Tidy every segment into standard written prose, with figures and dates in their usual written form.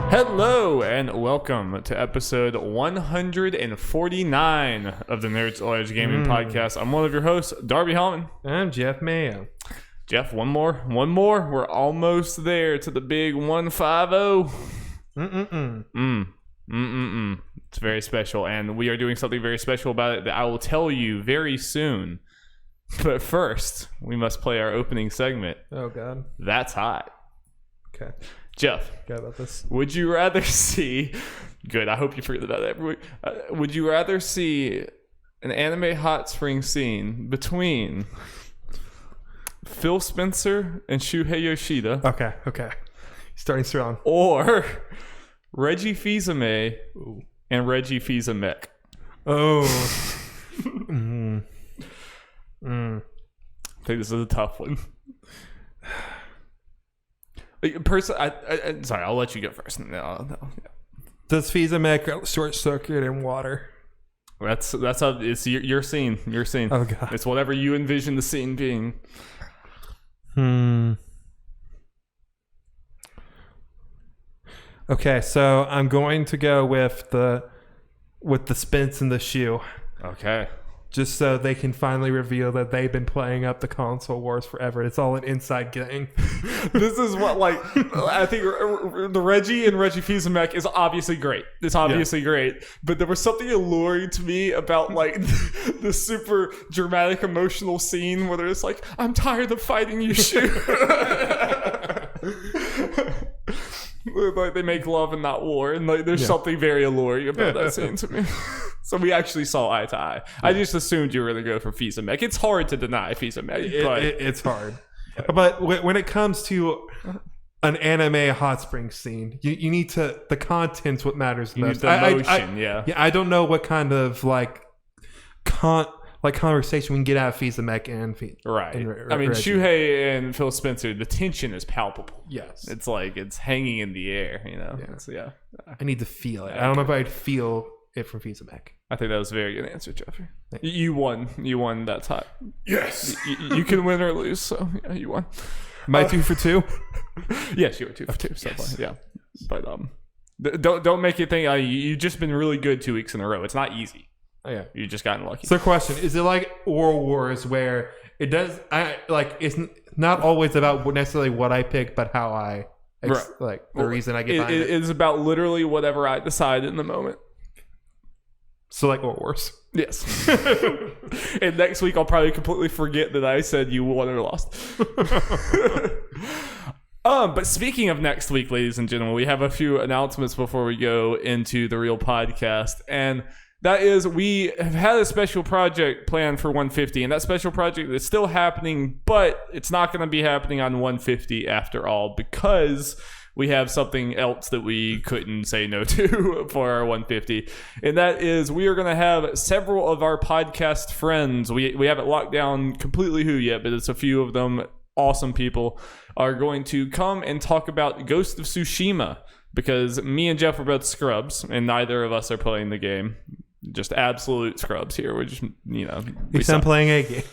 Hello and welcome to episode 149 of the Nerds Alleged Gaming Podcast. I'm one of your hosts, Darby Hallman. I'm Geoff Mayo. Geoff, one more. We're almost there to the big 150. It's very special, and we are doing something very special about it that I will tell you very soon. But first, we must play our opening segment. Oh, God. That's hot. Okay. Geoff, Forgot about this. would you rather see... Good, I hope you forget about that every week. Would you rather see an anime hot spring scene between Phil Spencer and Shuhei Yoshida... Okay. Starting strong. Or Reggie Fils-Aimé and Reggie Fils-Aimé? Oh. I think this is a tough one. Sorry, I'll let you go first. No. Does Fisa make short circuit in water? That's how it's your scene. Your scene. Oh, God. It's whatever you envision the scene being. Okay, so I'm going to go with the spins in the shoe. Okay. Just so they can finally reveal that they've been playing up the console wars forever. It's all an inside game. This is what, I think the Reggie and Reggie Fils-Aimé is obviously great. It's obviously great. But there was something alluring to me about, the super dramatic, emotional scene where they're just like, I'm tired of fighting you, Shu. Like they make love and not war. And, there's something very alluring about that scene to me. So we actually saw eye to eye. I just assumed you were going to go for Fils-Aimé. It's hard to deny Fils-Aimé. It's hard. But when it comes to an anime hot spring scene, you need to... The content's what matters most. The emotion, yeah. I don't know what kind of, conversation we can get out of Fils-Aimé and Right. And I mean, Reggie. Shuhei and Phil Spencer, the tension is palpable. Yes. It's it's hanging in the air, Yeah. I need to feel it. I don't know if I'd feel it from Fils-Aimé. I think that was a very good answer, Jeffrey. You won. That's hot. Yes. You can win or lose, so yeah, you won. Am I 2 for 2? Yes, you were 2 for 2. So Yes. yeah, but don't make it think you've just been really good 2 weeks in a row. It's not easy. Oh, yeah. You just gotten lucky. So, question: is it like Oral Wars, where it does? It's not always about necessarily what I pick, but how I the reason I get behind it. It is about literally whatever I decide in the moment. So, like Oral Wars. Yes. And next week I'll probably completely forget that I said you won or lost. But speaking of next week, ladies and gentlemen, we have a few announcements before we go into the real podcast. And that is, we have had a special project planned for 150, and that special project is still happening, but it's not going to be happening on 150 after all, because we have something else that we couldn't say no to for our 150. And that is, we are going to have several of our podcast friends. We haven't locked down completely who yet, but it's a few of them. Awesome people are going to come and talk about Ghost of Tsushima, because me and Geoff are both scrubs, and neither of us are playing the game. Just absolute scrubs here. We're just, He's not playing a game.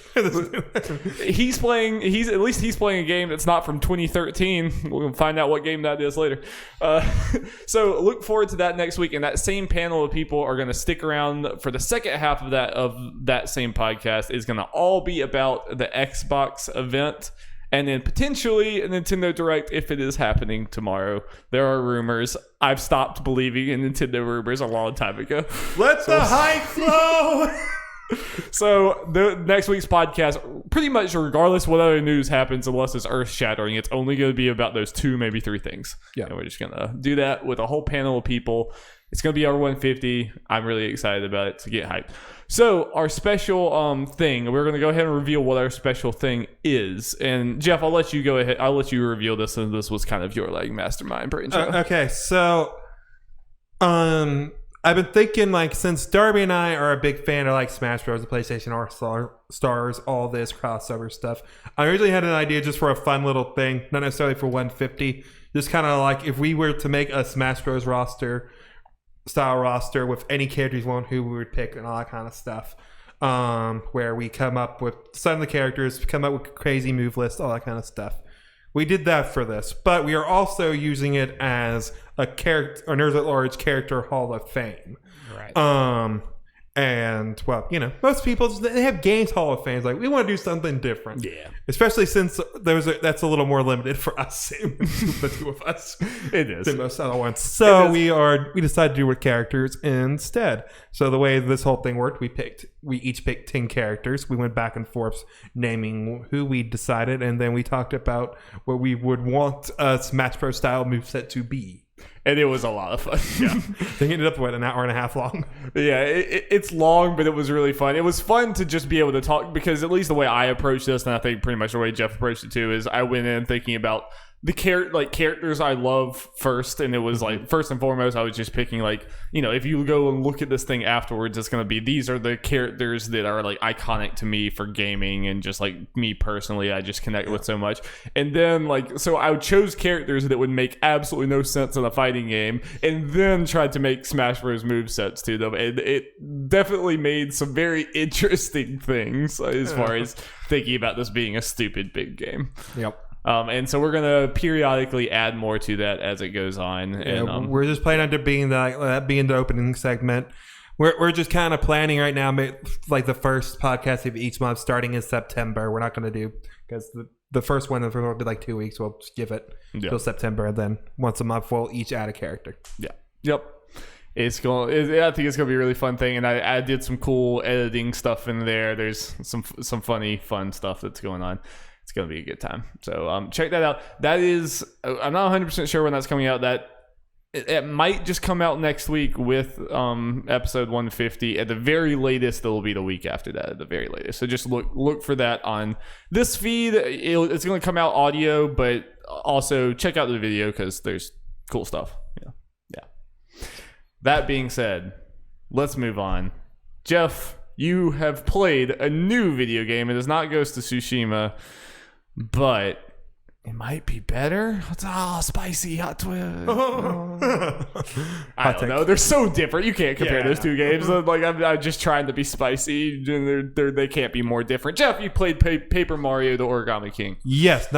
He's playing a game that's not from 2013. We'll find out what game that is later. So look forward to that next week. And that same panel of people are going to stick around for the second half of that same podcast. Is going to all be about the Xbox event. And then potentially a Nintendo Direct if it is happening tomorrow. There are rumors. I've stopped believing in Nintendo rumors a long time ago. Let the hype flow! So the next week's podcast, pretty much regardless what other news happens, unless it's earth-shattering, it's only going to be about those 2, maybe 3 things. Yeah. And we're just going to do that with a whole panel of people. It's going to be our 150. I'm really excited about it, to get hyped. So our special thing, we're going to go ahead and reveal what our special thing is. And Geoff, I'll let you go ahead. I'll let you reveal this, since this was kind of your mastermind brainchild. Okay, so I've been thinking, since Darby and I are a big fan of Smash Bros, the PlayStation All-Stars, all this crossover stuff, I originally had an idea just for a fun little thing, not necessarily for 150. Just kind of if we were to make a Smash Bros style roster with any characters who we would pick and all that kind of stuff, where we come up with some of the characters, come up with crazy move lists, all that kind of stuff. we did that for this, but we are also using it as a character, a Nerds at Large character Hall of Fame. Right. And well, most people they have games Hall of Fame. Like we want to do something different, Yeah. Especially since that's a little more limited for us, the two of us. It is than most other ones. So we decided to do with characters instead. So the way this whole thing worked, we each picked 10 characters. We went back and forth naming who we decided, and then we talked about what we would want a Smash Bros. Style moveset to be. And it was a lot of fun. Yeah. I think it ended up, an hour and a half long? Yeah, it's long, but it was really fun. It was fun to just be able to talk, because at least the way I approached this, and I think pretty much the way Geoff approached it too, is I went in thinking about the characters I love first, and it was like first and foremost I was just picking if you go and look at this thing afterwards, it's going to be these are the characters that are like iconic to me for gaming, and just like me personally I just connect with so much. And then so I chose characters that would make absolutely no sense in a fighting game, and then tried to make Smash Bros. Movesets to them, and it definitely made some very interesting things as far as thinking about this being a stupid big game. Yep. And so we're gonna periodically add more to that as it goes on. And we're just planning on to being the opening segment. We're just kind of planning right now, like the first podcast of each month starting in September. We're not going to do, because the first one will be like 2 weeks. We'll just give it till September, and then once a month we'll each add a character. Yeah. Yep. I think it's gonna be a really fun thing, and I did some cool editing stuff in there. There's some funny, fun stuff that's going on. It's going to be a good time. So check that out. That is, I'm not 100% sure when that's coming out. That it might just come out next week with episode 150. At the very latest, it will be the week after that at the very latest. So just look for that on this feed. It's going to come out audio, but also check out the video, because there's cool stuff. Yeah. That being said, let's move on. Geoff, you have played a new video game. It is not Ghost of Tsushima, but it might be better. It's spicy hot twist. I don't know. They're so different. You can't compare those two games. I'm just trying to be spicy. They can't be more different. Geoff, you played Paper Mario: The Origami King. Yes,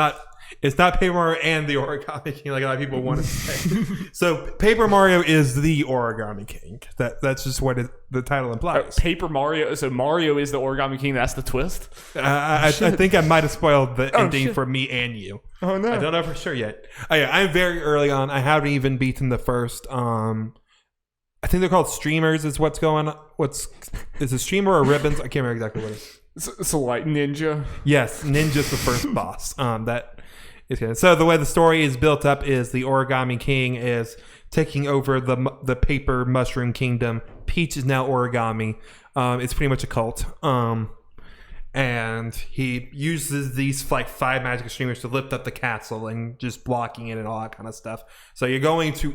it's not Paper Mario and the Origami King like a lot of people want to say. So Paper Mario is the Origami King. That's just what the title implies. Paper Mario. So Mario is the Origami King. That's the twist. I think I might have spoiled the ending for me and you. Oh no! I don't know for sure yet. I'm very early on. I haven't even beaten the first. I think they're called streamers. Is what's going on? Is it streamer or ribbons? I can't remember exactly what it is. So like Ninja. Yes, Ninja's the first boss. That is good. So the way the story is built up is the Origami King is taking over the paper mushroom kingdom. Peach is now origami. It's pretty much a cult. And he uses these like 5 magic streamers to lift up the castle and just blocking it and all that kind of stuff. So you're going to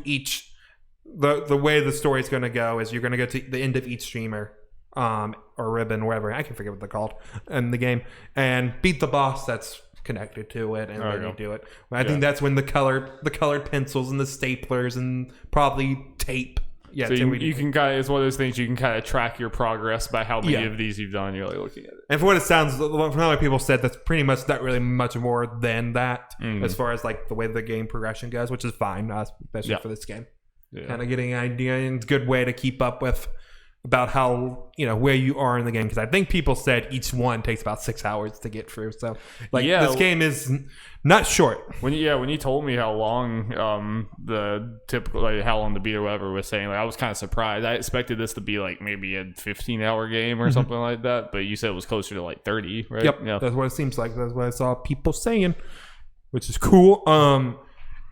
the way the story is going to go is you're going to go to the end of each streamer or ribbon, whatever. I can forget what they're called in the game, and beat the boss that's connected to it, and then you do it. I think that's when the colored pencils and the staplers and probably tape. Yeah, so you can kind of, it's one of those things you can kind of track your progress by how many of these you've done. You're like looking at it. And for what it sounds, from how people said, that's pretty much not really much more than that as far as like the way the game progression goes, which is fine, especially for this game. Yeah. Kind of getting an idea, and it's a good way to keep up with about how where you are in the game, because I think people said each one takes about 6 hours to get through. So this game is not short. When you told me how long the typical how long the beat or whatever was saying, I was kind of surprised. I expected this to be like maybe a 15-hour game or something like that, but you said it was closer to like 30, right? Yep, that's what it seems like. That's what I saw people saying, which is cool.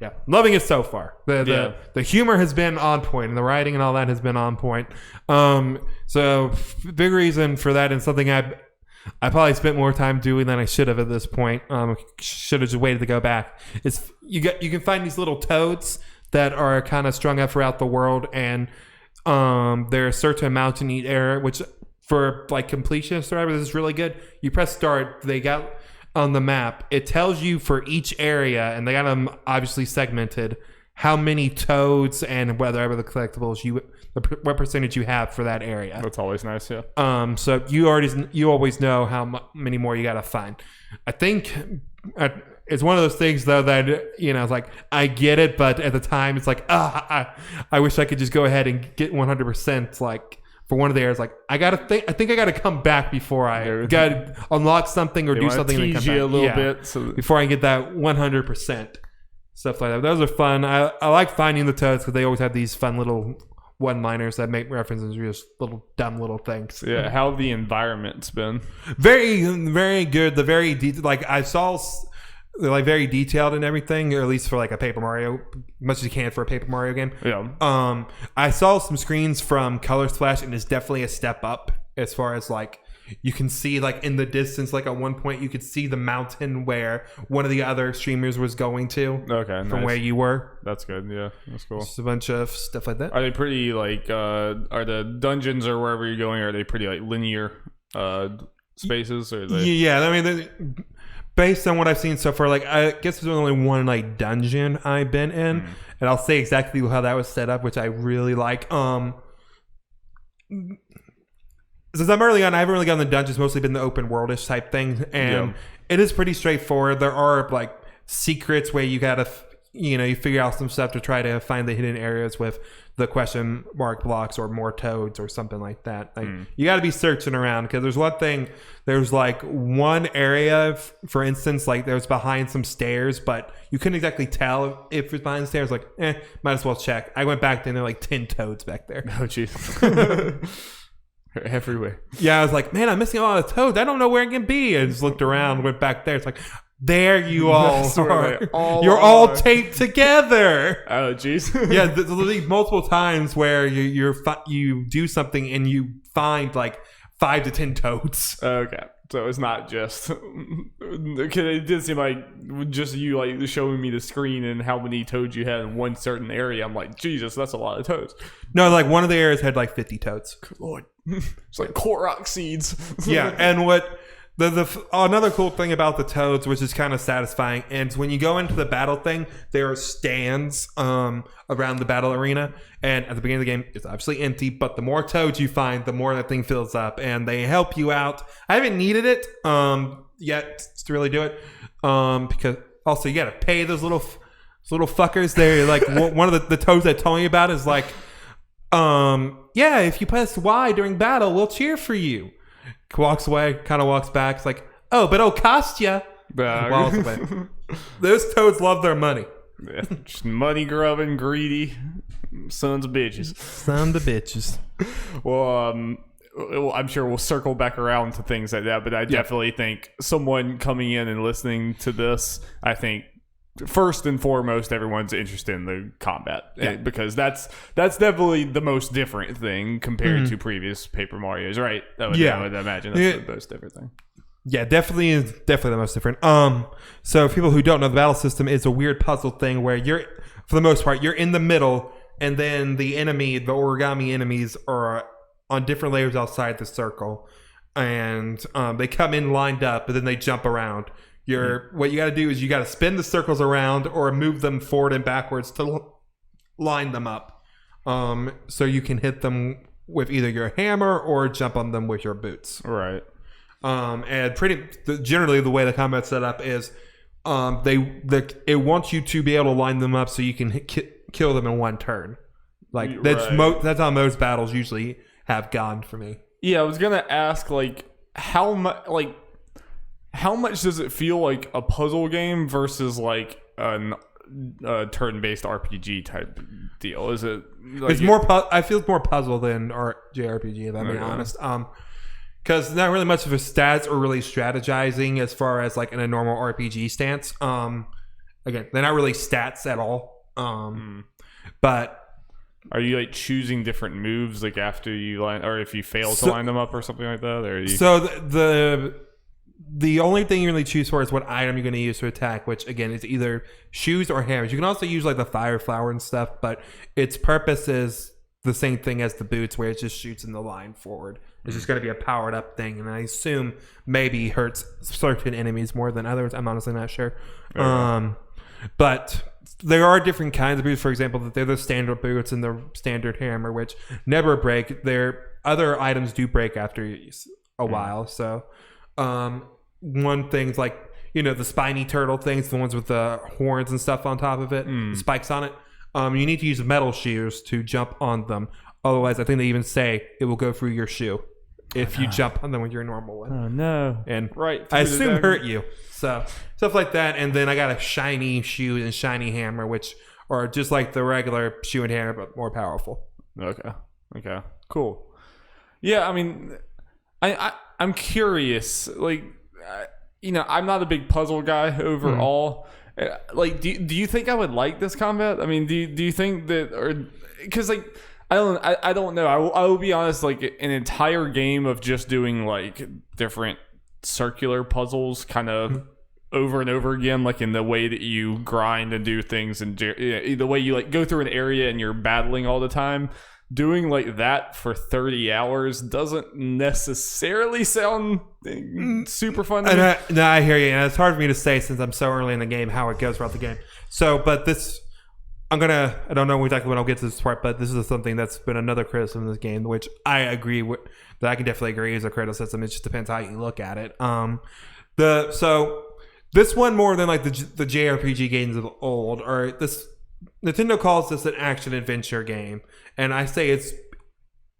Yeah, loving it so far. The humor has been on point, and the writing and all that has been on point. So big reason for that, and something I probably spent more time doing than I should have at this point. Should have just waited to go back. Is you can find these little toads that are kind of strung out throughout the world, and there are a certain amount in each area, which for like completionists or whatever, this is really good. You press start, they got on the map, it tells you for each area, and they got them obviously segmented, how many toads and whatever the collectibles what percentage you have for that area. That's always nice, yeah. So you always know how many more you got to find. I think it's one of those things though that it's like I get it, but at the time it's like I wish I could just go ahead and get 100%. Like for one of the areas, like I think I gotta come back before I gotta unlock something or do something and come back a little bit before I get that 100% stuff like that. Those are fun. I like finding the toads because they always have these fun little one-liners that make references to just little dumb little things. Yeah, how the environment's been very, very good. The very like I saw. They're like very detailed and everything, or at least for like a Paper Mario, much as you can for a Paper Mario game. Yeah. I saw some screens from Color Splash, and it's definitely a step up as far as like you can see like in the distance. Like at one point, you could see the mountain where one of the other streamers was going to. Okay, from where you were. That's good. Yeah, that's cool. Just a bunch of stuff like that. Are they pretty like? Are the dungeons or wherever you're going? Are they pretty like linear spaces? Or they... Yeah, I mean. Based on what I've seen so far, like I guess there's only one like dungeon I've been in, and I'll say exactly how that was set up, which I really like. Since I'm early on, I haven't really gotten the dungeons, mostly been the open worldish type thing, and it is pretty straightforward. There are like secrets where you gotta, you figure out some stuff to try to find the hidden areas with the question mark blocks or more toads or something like that. Like you got to be searching around because there's one thing. There's like one area, for instance, like there's behind some stairs, but you couldn't exactly tell if it's behind the stairs. Like, might as well check. I went back there and there were like 10 toads back there. Oh, jeez. Everywhere. Yeah, I was like, man, I'm missing a lot of toads. I don't know where it can be. I just looked around, went back there. It's like, there you all are. You're all taped together. Oh, jeez. Yeah, there's multiple times where you do something and you find like 5 to 10 toads. Okay, so it's not just because it did seem like just you like showing me the screen and how many toads you had in one certain area. I'm like, Jesus, that's a lot of toads. No, like one of the areas had like 50 toads. Good Lord, it's like Korok seeds. Yeah, and what another cool thing about the toads, which is kind of satisfying, and when you go into the battle thing, there are stands around the battle arena, and at the beginning of the game, it's obviously empty, but the more toads you find, the more that thing fills up, and they help you out. I haven't needed it yet to really do it, because also you gotta pay those little fuckers. They're like one of the toads I told you about is like, yeah, if you press Y during battle, we'll cheer for you. Walks away, kind of walks back. It's like, oh, but it'll cost you. Walks away. Those toads love their money. Yeah, just money grubbing, greedy sons of bitches. Sons of bitches. Well, I'm sure we'll circle back around to things like that, but I definitely think someone coming in and listening to this, I think first and foremost, everyone's interested in the combat because that's definitely the most different thing compared to previous Paper Marios, right? I would imagine that's the most different thing. Yeah, definitely the most different. So for people who don't know, the battle system is a weird puzzle thing where you're, for the most part, you're in the middle, and then the origami enemies are on different layers outside the circle, and they come in lined up, but then they jump around. What you got to do is you got to spin the circles around or move them forward and backwards to line them up, so you can hit them with either your hammer or jump on them with your boots. Right. And generally the way the combat's set up is it wants you to be able to line them up so you can kill them in one turn. Like that's how most battles usually have gone for me. Yeah, I was gonna ask how much does it feel like a puzzle game versus like a turn-based RPG type deal? Is it? Like it's more. I feel it's more puzzle than JRPG. If I'm being honest. Because not really much of a stats or really strategizing as far as like in a normal RPG stance. Again, they're not really stats at all. But are you like choosing different moves like after you line, or if you fail to line them up or something like that? Or so the only thing you really choose for is what item you're going to use to attack, which again is either shoes or hammers. You can also use like the fire flower and stuff, but its purpose is the same thing as the boots, where it just shoots in the line forward. It's just going to be a powered up thing, and I assume maybe hurts certain enemies more than others. I'm honestly not sure. But there are different kinds of boots. For example, they're the standard boots and the standard hammer, which never break. Their other items do break after a while. So one thing's like the spiny turtle things, the ones with the horns and stuff on top of it, the spikes on it. You need to use metal shoes to jump on them. Otherwise, I think they even say it will go through your shoe if you jump on them with your normal one. Oh no! And right, I assume hurt you. So stuff like that. And then I got a shiny shoe and shiny hammer, which are just like the regular shoe and hammer, but more powerful. Okay. Cool. Yeah, I mean, I'm curious. Like, I'm not a big puzzle guy overall. Like, do you think I would like this combat? I mean, do you think that, or because like I don't know. I will be honest. Like, an entire game of just doing like different circular puzzles, kind of over and over again, like in the way that you grind and do things, and the way you like go through an area and you're battling all the time. Doing like that for 30 hours doesn't necessarily sound super fun to me. No, I hear you. And it's hard for me to say since I'm so early in the game how it goes throughout the game. So, but this, I don't know exactly when I'll get to this part, but this is something that's been another criticism of this game, which I agree with, that I can definitely agree is a criticism. It just depends how you look at it. So this one, more than like the JRPG games of old, or this, Nintendo calls this an action adventure game, and I say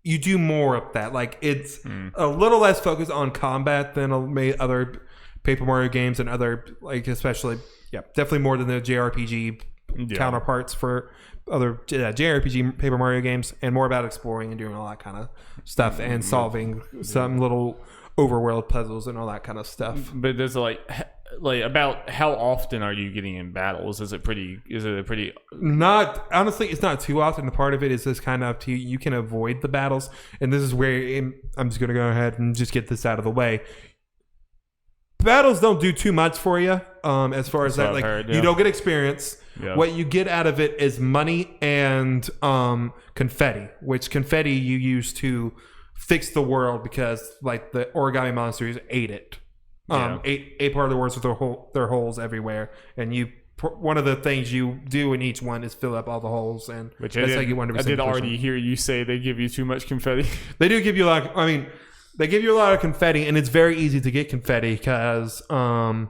you do more of that. Like, it's a little less focused on combat than other Paper Mario games and other, like, especially definitely more than the JRPG counterparts for other JRPG Paper Mario games, and more about exploring and doing all that kind of stuff and solving some little overworld puzzles and all that kind of stuff. But there's like about how often are you getting in battles? Is it a pretty not, honestly, it's not too often. The part of it is just kind of you can avoid the battles, and this is where I'm just going to go ahead and just get this out of the way. Battles don't do too much for you as far as that. Like, you don't get experience. What you get out of it is money and confetti, which confetti you use to fix the world, because like the origami monsters ate it. Ate part of the world with their holes everywhere, and one of the things you do in each one is fill up all the holes, and which that's how you 100%. I did already hear you say they give you too much confetti. They do give you a lot. They give you a lot of confetti, and it's very easy to get confetti because there are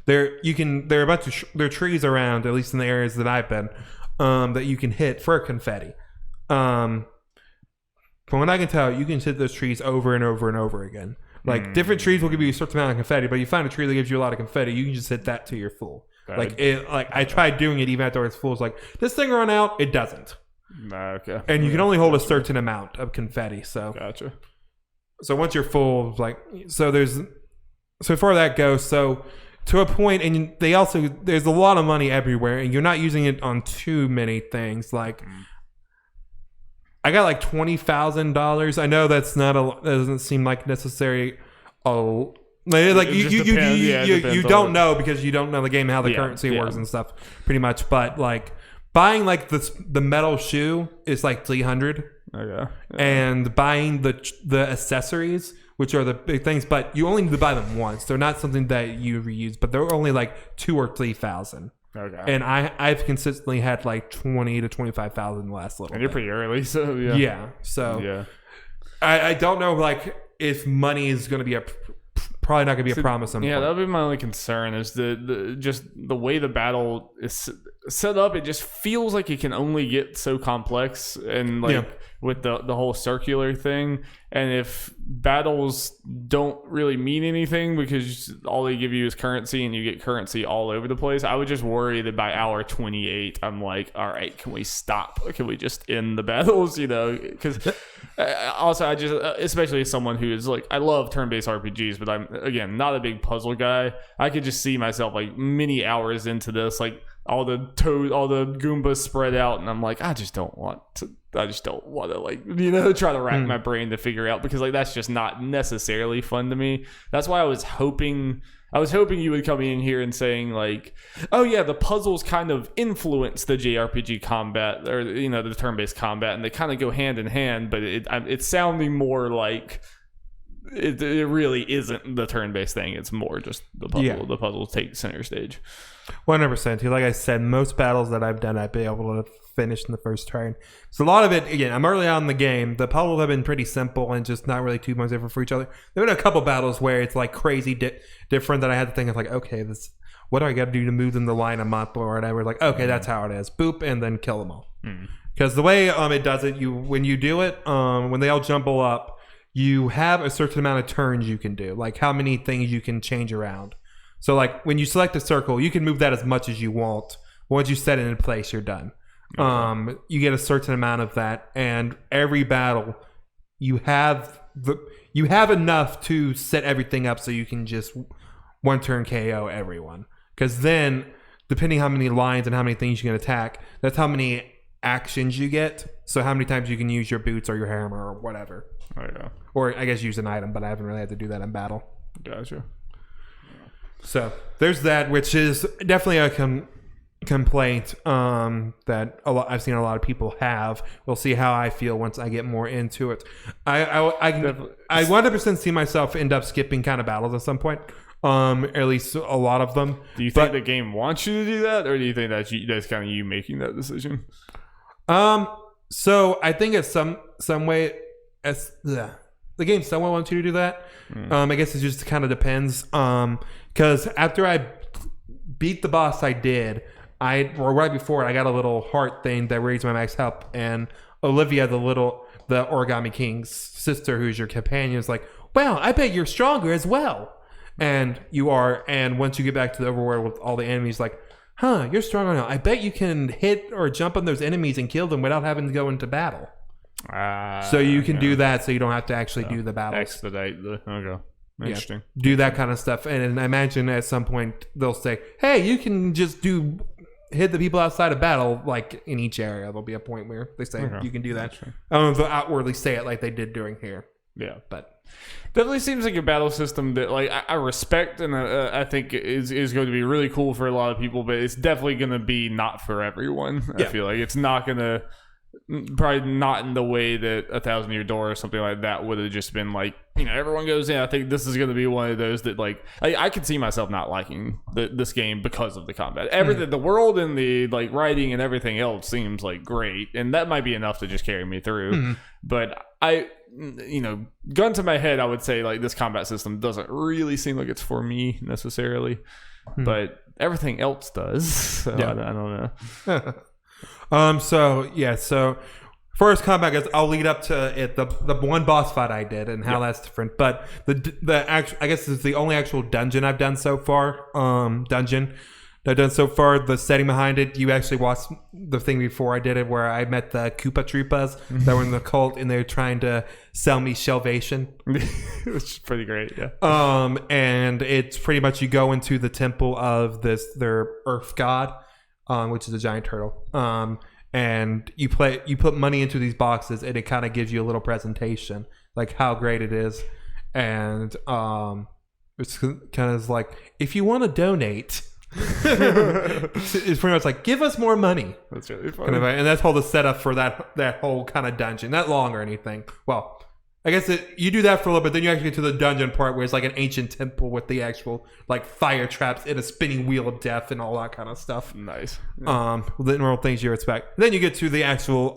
a bunch of there are trees around, at least in the areas that I've been, that you can hit for confetti. From what I can tell, you can hit those trees over and over and over again. Like, different trees will give you a certain amount of confetti, but you find a tree that gives you a lot of confetti, you can just hit that to your full. Like, I tried doing it even after it's full. It's like, this thing run out? It doesn't. Okay. And you can only hold a certain amount of confetti. So gotcha. So once you're full, like, so far that goes. So to a point, and there's a lot of money everywhere, and you're not using it on too many things. Like, I got like $20,000. I know that's not that doesn't seem like necessary. Like you don't know, because you don't know the game, how the currency works and stuff, pretty much. But like buying like the metal shoe is like $300. Okay. And buying the accessories, which are the big things, but you only need to buy them once. They're not something that you reuse, but they're only like $2,000 or $3,000. Okay. And I've consistently had like 20 to 25,000 last little. And you're pretty early, so yeah. Yeah. So I don't know, like, if money is going to be probably not going to be a promise. Yeah, that would be my only concern, is just the way the battle is set up. It just feels like it can only get so complex, and like with the whole circular thing. And if battles don't really mean anything because all they give you is currency, and you get currency all over the place, I would just worry that by hour 28, I'm like, all right, can we stop? Can we just end the battles? Because also, I just, especially as someone who is like, I love turn-based RPGs, but I'm, again, not a big puzzle guy. I could just see myself like many hours into this, like all the Goombas spread out, and I'm like, I just don't want to like, try to rack my brain to figure out, because like that's just not necessarily fun to me. That's why I was hoping you would come in here and saying like, oh yeah, the puzzles kind of influence the JRPG combat, or the turn-based combat, and they kind of go hand in hand, but it's sounding more like it really isn't the turn-based thing. It's more just the puzzle. Yeah. The puzzles take center stage. 100%. Like I said, most battles that I've done, I've been able to finish in the first turn. So a lot of it, again, I'm early on in the game. The puzzles have been pretty simple and just not really too much different for each other. There have been a couple battles where it's like crazy different that I had to think of like, okay, what do I got to do to move them to line them up or whatever? Like, okay, that's how it is. Boop, and then kill them all. Because the way it does it, when you do it, when they all jumble up, you have a certain amount of turns you can do, like how many things you can change around. So like when you select a circle, you can move that as much as you want. Once you set it in place, you're done. Okay. You get a certain amount of that, and every battle you have enough to set everything up so you can just one turn KO everyone. Because then, depending how many lines and how many things you can attack, that's how many actions you get. So how many times you can use your boots or your hammer or whatever. Oh yeah. Or I guess use an item, but I haven't really had to do that in battle. Gotcha. So there's that, which is definitely a complaint that I've seen a lot of people have. We'll see how I feel once I get more into it. I 100% see myself end up skipping kind of battles at some point. At least a lot of them. Do you think the game wants you to do that, or do you think that's kind of you making that decision? So I think it's some way the game somewhat wants you to do that. I guess it just kind of depends. Because after I beat the boss, right before it, I got a little heart thing that raised my max health, and Olivia, the Origami King's sister, who's your companion, is like, "Wow, I bet you're stronger as well." And you are. And once you get back to the overworld with all the enemies, like, "Huh, you're stronger now. I bet you can hit or jump on those enemies and kill them without having to go into battle." So you can do that, so you don't have to actually do the battles. Expedite the okay. Interesting. Yeah, do that kind of stuff, and I imagine at some point they'll say, "Hey, you can just hit the people outside of battle." Like in each area, there'll be a point where they say you can do that. I don't know if they'll outwardly say it like they did during here. Yeah, but definitely seems like a battle system that like I respect, and I think is going to be really cool for a lot of people, but it's definitely going to be not for everyone. I feel like it's not going to. Probably not in the way that 1,000 Year Door or something like that would have just been like, everyone goes in. I think this is going to be one of those that like I could see myself not liking this game because of the combat. Everything, the world and the like writing and everything else seems like great, and that might be enough to just carry me through. But gun to my head, I would say like this combat system doesn't really seem like it's for me necessarily, but everything else does. So I don't know. So first combat, guys, I'll lead up to it. The one boss fight I did and how that's different. But the actual, I guess it's the only actual dungeon I've done so far. The setting behind it, you actually watched the thing before I did it where I met the Koopa Troopas that were in the cult and they're trying to sell me Salvation. Which is pretty great, yeah. And it's pretty much you go into the temple of their earth god. Which is a giant turtle. And you put money into these boxes, and it kind of gives you a little presentation, like how great it is. And it's kind of like, if you want to donate, it's pretty much like, give us more money. That's really funny. And that's all the setup for that whole kind of dungeon. Not long or anything. Well, I guess you do that for a little bit, then you actually get to the dungeon part where it's like an ancient temple with the actual like fire traps and a spinning wheel of death and all that kind of stuff. Nice. Yeah. The normal things you expect. Then you get to the actual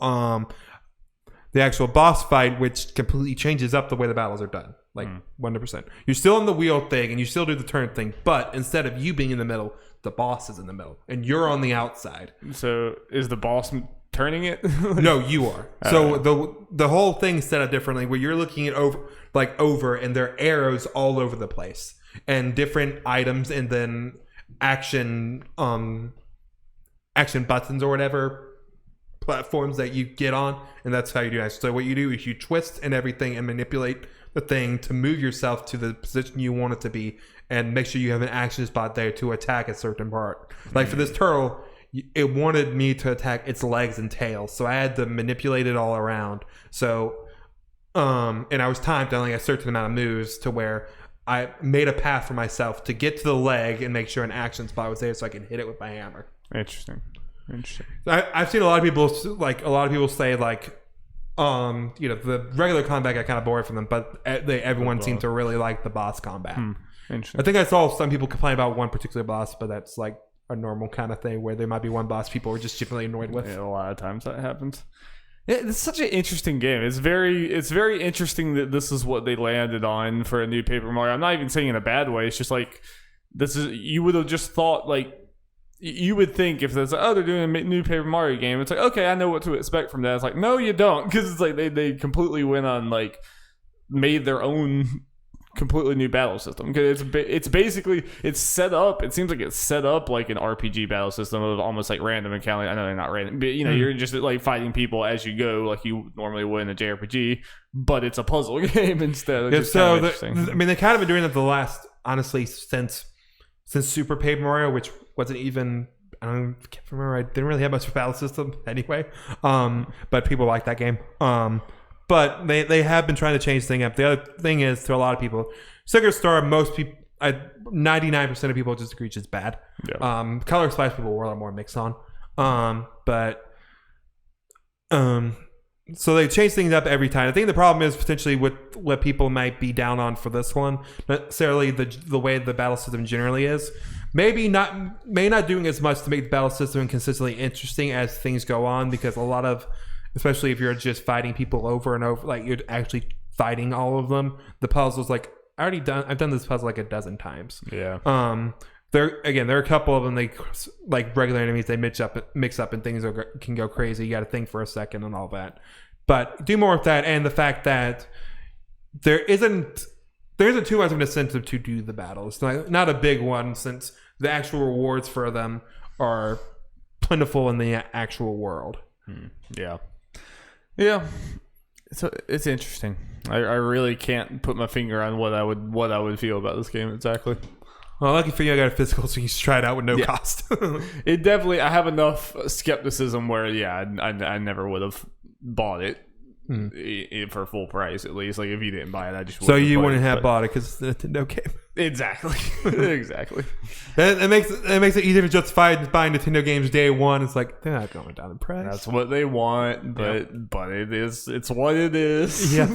boss fight, which completely changes up the way the battles are done. Like 100%. You're still on the wheel thing and you still do the turn thing, but instead of you being in the middle, the boss is in the middle and you're on the outside. So is the boss turning it? No, you are. So the whole thing's set up differently where you're looking at over and there are arrows all over the place and different items and then action buttons or whatever platforms that you get on, and that's how you do it. So what you do is you twist and everything and manipulate the thing to move yourself to the position you want it to be and make sure you have an action spot there to attack a certain part. Like for this turtle, it wanted me to attack its legs and tail, so I had to manipulate it all around. So, and I was timed on like a certain amount of moves to where I made a path for myself to get to the leg and make sure an action spot was there so I could hit it with my hammer. Interesting. I've seen a lot of people say like, The regular combat got kind of boring for them, but everyone seemed to really like the boss combat. Interesting. I think I saw some people complain about one particular boss, but that's like a normal kind of thing where there might be one boss people are just generally annoyed with. Yeah, a lot of times that happens. It's such an interesting game. It's very interesting that this is what they landed on for a new Paper Mario. I'm not even saying in a bad way. It's just like you would have just thought like. You would think if there's they're doing a new Paper Mario game, it's like, okay, I know what to expect from that. It's like, no, you don't, because it's like they completely went on like made their own completely new battle system. Because it's basically it's set up. It seems like it's set up like an RPG battle system of almost like random encountering. I know they're not random, but you're just like fighting people as you go, like you normally would in a JRPG, but it's a puzzle game instead. Yeah, so they kind of been doing it the last honestly since Super Paper Mario, which wasn't even can't remember. I didn't really have much of a battle system anyway. But people like that game. But they have been trying to change things up. The other thing is, to a lot of people, Sticker Star, most people, 99% of people just agree it's just bad. Yeah. Color Splash people were a lot more mixed on. So they change things up every time. I think the problem is potentially what people might be down on for this one, not necessarily the way the battle system generally is. May not doing as much to make the battle system consistently interesting as things go on, because a lot of, especially if you're just fighting people over and over, like you're actually fighting all of them, the puzzles, like I've done this puzzle like a dozen times. Yeah. There are a couple of them, they like regular enemies, they mix up and things can go crazy. You got to think for a second and all that. But do more with that, and the fact that there isn't too much of an incentive to do the battles. Not a big one, since the actual rewards for them are plentiful in the actual world. Yeah. So it's interesting. I really can't put my finger on what I would feel about this game exactly. Well, lucky for you, I got a physical, so you can try it out with no cost. It definitely, I have enough skepticism where, I never would have bought it for full price, at least. Like, if you didn't buy it, I just wouldn't. So you wouldn't have bought it because it's a Nintendo game. Exactly. Exactly. It makes it easier to justify buying Nintendo games day one. It's like, they're not going down in price. That's what they want, but it's what it is. Yeah.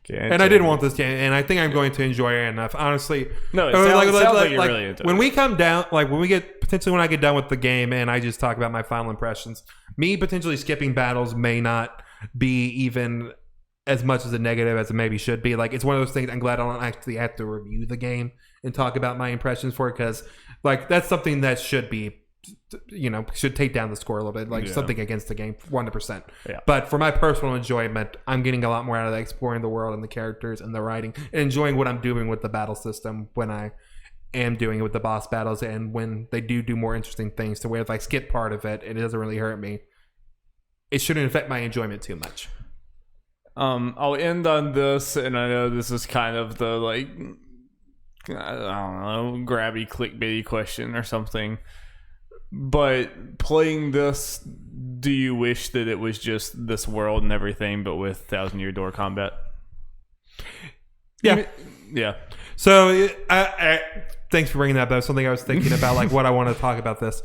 And I did want this game, and I think I'm going to enjoy it enough. Honestly, no, it sounds like you're really into it. When we come down, like when I get done with the game, and I just talk about my final impressions, me potentially skipping battles may not be even as much as a negative as it maybe should be. Like, it's one of those things I'm glad I don't actually have to review the game and talk about my impressions for it, because like that's something that should be, should take down the score a little bit, like something against the game 100%. Yeah. But for my personal enjoyment, I'm getting a lot more out of exploring the world and the characters and the writing, and enjoying what I'm doing with the battle system when I am doing it with the boss battles, and when they do more interesting things, to where if I skip part of it, it doesn't really hurt me. It shouldn't affect my enjoyment too much. I'll end on this, and I know this is kind of the like, I don't know, grabby clickbaity question or something. But playing this, do you wish that it was just this world and everything, but with 1,000-year door combat? Yeah. Yeah. So, I thanks for bringing that up. That was something I was thinking about, like what I want to talk about this.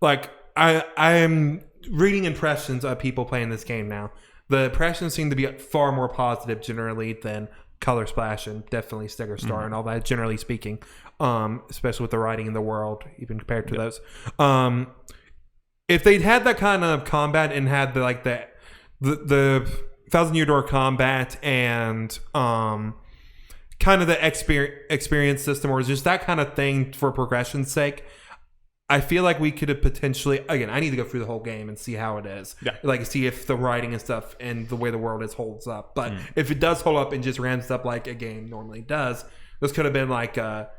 Like, I am reading impressions of people playing this game now. The impressions seem to be far more positive generally than Color Splash and definitely Sticker Star and all that, generally speaking. Especially with the writing in the world, even compared to those. If they'd had that kind of combat and had the 1,000-year door combat and kind of the experience system, or just that kind of thing for progression's sake, I feel like we could have potentially, again, I need to go through the whole game and see how it is. Yeah. Like, see if the writing and stuff and the way the world is holds up. But if it does hold up and just ramps up like a game normally does, this could have been like a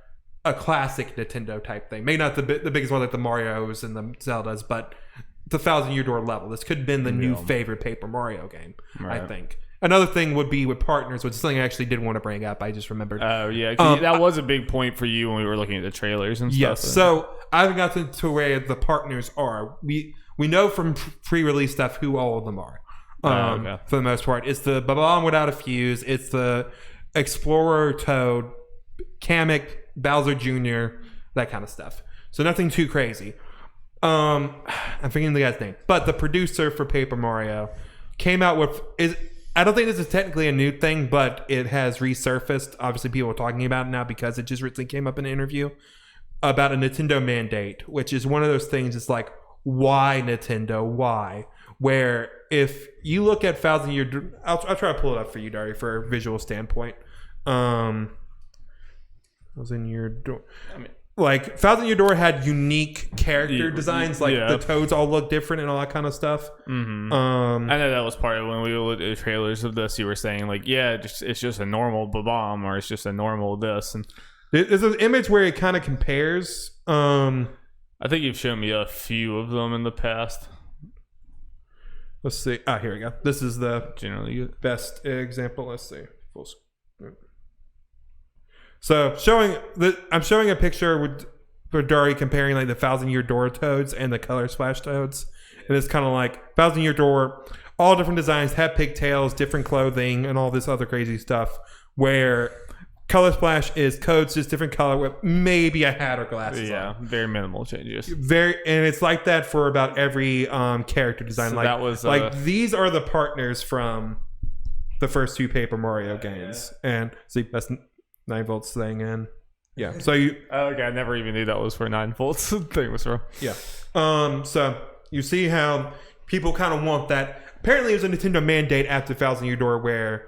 classic Nintendo type thing. Maybe not the biggest one like the Marios and the Zeldas, but the 1,000-year door level. This could have been the new favorite Paper Mario game, I think. Another thing would be with partners, which is something I actually did want to bring up. I just remembered. Oh, yeah. That was a big point for you when we were looking at the trailers and stuff. Yes. So I haven't gotten to where the partners are. We know from pre-release stuff who all of them are. For the most part. It's the Bob-omb without a fuse. It's the Explorer Toad, Kamek, Bowser Jr., that kind of stuff. So nothing too crazy. I'm forgetting the guy's name. But the producer for Paper Mario, came out with I don't think this is technically a new thing, but it has resurfaced. Obviously, people are talking about it now because it just recently came up in an interview about a Nintendo mandate, which is one of those things. It's like, why Nintendo? Why? Where if you look at Thousand Year, I'll try to pull it up for you, Dari, for a visual standpoint. Thousand Year Door. Like Thousand Year Door had unique character designs, like the toads all look different and all that kind of stuff. Mm-hmm. I know that was part of when we looked at the trailers of this. You were saying like, it's just a normal bomb, or it's just a normal this. And there's an image where it kind of compares. I think you've shown me a few of them in the past. Let's see. Here we go. This is the generally best example. Let's see. Full screen. So I'm showing a picture with Dari comparing like the Thousand Year Door toads and the Color Splash toads, and it's kind of like Thousand Year Door, all different designs, have pigtails, different clothing, and all this other crazy stuff. Where Color Splash is coats, just different color with maybe a hat or glasses. Yeah, on. Very minimal changes. And it's like that for about every character design. So like that was these are the partners from the first two Paper Mario games, and see that's 9 volts thing in. Yeah. So you okay, I never even knew that was for 9 volts thing was wrong. Yeah. So you see how people kind of want that. Apparently it was a Nintendo mandate after Thousand Year Door where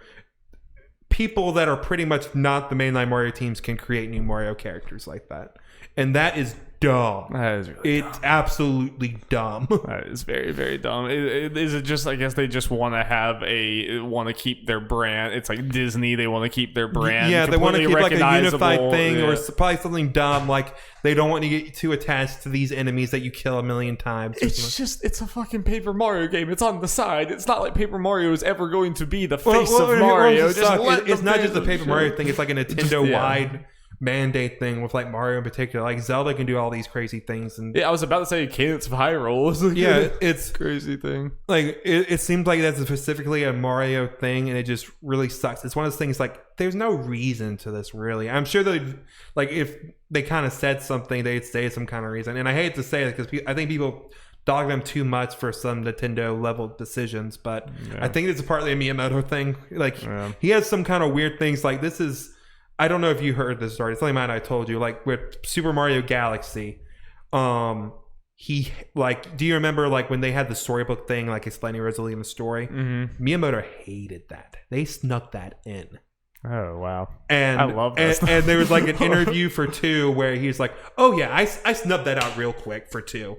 people that are pretty much not the mainline Mario teams can create new Mario characters like that. And that is dumb. That is really it's dumb. Absolutely dumb. That is very, very dumb. Is it just, I guess they just want to keep their brand. It's like Disney, they want to keep their brand. Yeah, they want to keep like a unified thing, yeah. Or probably something dumb, like they don't want to get too attached to these enemies that you kill a million times. It's a fucking Paper Mario game. It's on the side. It's not like Paper Mario is ever going to be the face of Mario. It's not just a Paper Mario thing. It's like a Nintendo-wide mandate thing with like Mario in particular. Like Zelda can do all these crazy things, and I was about to say Cadence of Hyrule. It's crazy thing. Like it seems like that's specifically a Mario thing, and it just really sucks. It's one of those things like there's no reason to this really. I'm sure that like if they kind of said something, they'd say some kind of reason. And I hate to say it because I think people dog them too much for some Nintendo level decisions, but I think it's partly a Miyamoto thing. Like he has some kind of weird things. Like this is. I don't know if you heard this story. It's only mine. I told you. Like with Super Mario Galaxy, he like. Do you remember like when they had the storybook thing, like explaining Rosalina's story? Mm-hmm. Miyamoto hated that. They snuck that in. Oh wow! And I love that. And there was like an interview for 2 where he's like, "Oh yeah, I snubbed that out real quick for 2."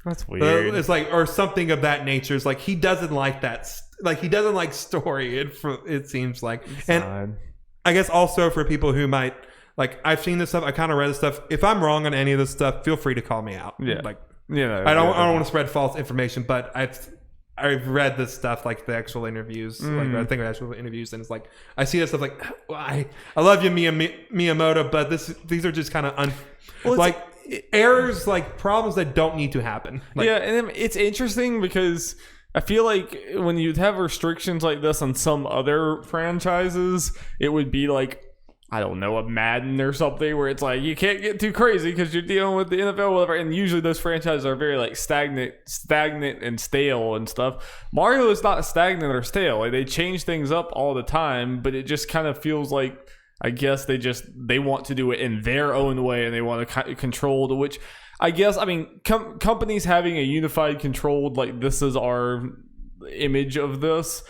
That's weird. It's like or something of that nature. It's like he doesn't like that. Like he doesn't like story. It seems like and. I guess also for people who might like, I've seen this stuff. I kind of read this stuff. If I'm wrong on any of this stuff, feel free to call me out. Yeah, like I don't want to spread false information, but I've read this stuff like the actual interviews. Like I think actual interviews, and it's like I see this stuff like I love you, Miyamoto, but these are just kind of errors, like problems that don't need to happen. Like, and it's interesting because I feel like when you'd have restrictions like this on some other franchises, it would be like, I don't know, a Madden or something where it's like you can't get too crazy because you're dealing with the NFL or whatever. And usually those franchises are very like stagnant and stale and stuff. Mario is not stagnant or stale. Like, they change things up all the time, but it just kind of feels like, I guess they want to do it in their own way and they want to control which. I guess, I mean, companies having a unified, controlled, like, this is our image of this,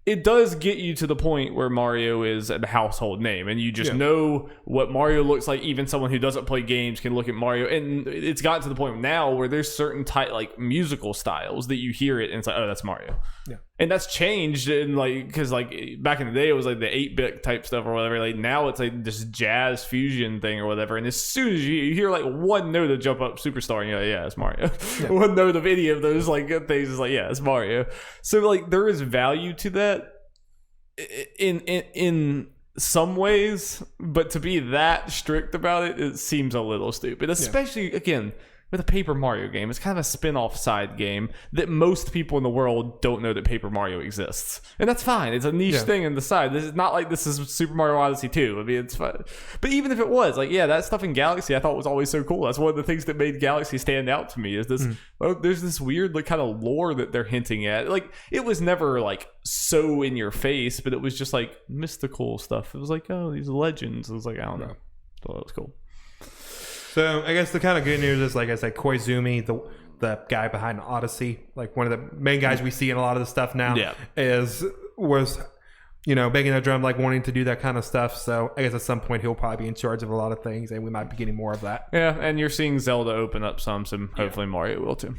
it does get you to the point where Mario is a household name, and you just know what Mario looks like. Even someone who doesn't play games can look at Mario, and it's gotten to the point now where there's certain type, like, musical styles that you hear it, and it's like, oh, that's Mario. Yeah. And that's changed, and like, because like back in the day it was like the 8-bit type stuff or whatever. Like now it's like this jazz fusion thing or whatever. And as soon as you hear like one note of Jump Up Superstar, and you're like, yeah, it's Mario. Yeah. One note of any of those like things is like, yeah, it's Mario. So like there is value to that in some ways, but to be that strict about it seems a little stupid. Especially again, with a Paper Mario game. It's kind of a spin-off side game that most people in the world don't know that Paper Mario exists. And that's fine. It's a niche thing in the side. This is not like this is Super Mario Odyssey 2. I mean, it's fun. But even if it was, like, yeah, that stuff in Galaxy I thought was always so cool. That's one of the things that made Galaxy stand out to me is this, there's this weird like kind of lore that they're hinting at. Like, it was never like so in your face, but it was just like mystical stuff. It was like, oh, these legends. It was like, I don't know. So that was cool. So I guess the kind of good news is, like I said, Koizumi, the guy behind Odyssey, like one of the main guys we see in a lot of the stuff now, was banging a drum, like wanting to do that kind of stuff. So I guess at some point he'll probably be in charge of a lot of things, and we might be getting more of that. Yeah, and you're seeing Zelda open up some, so hopefully Mario will too.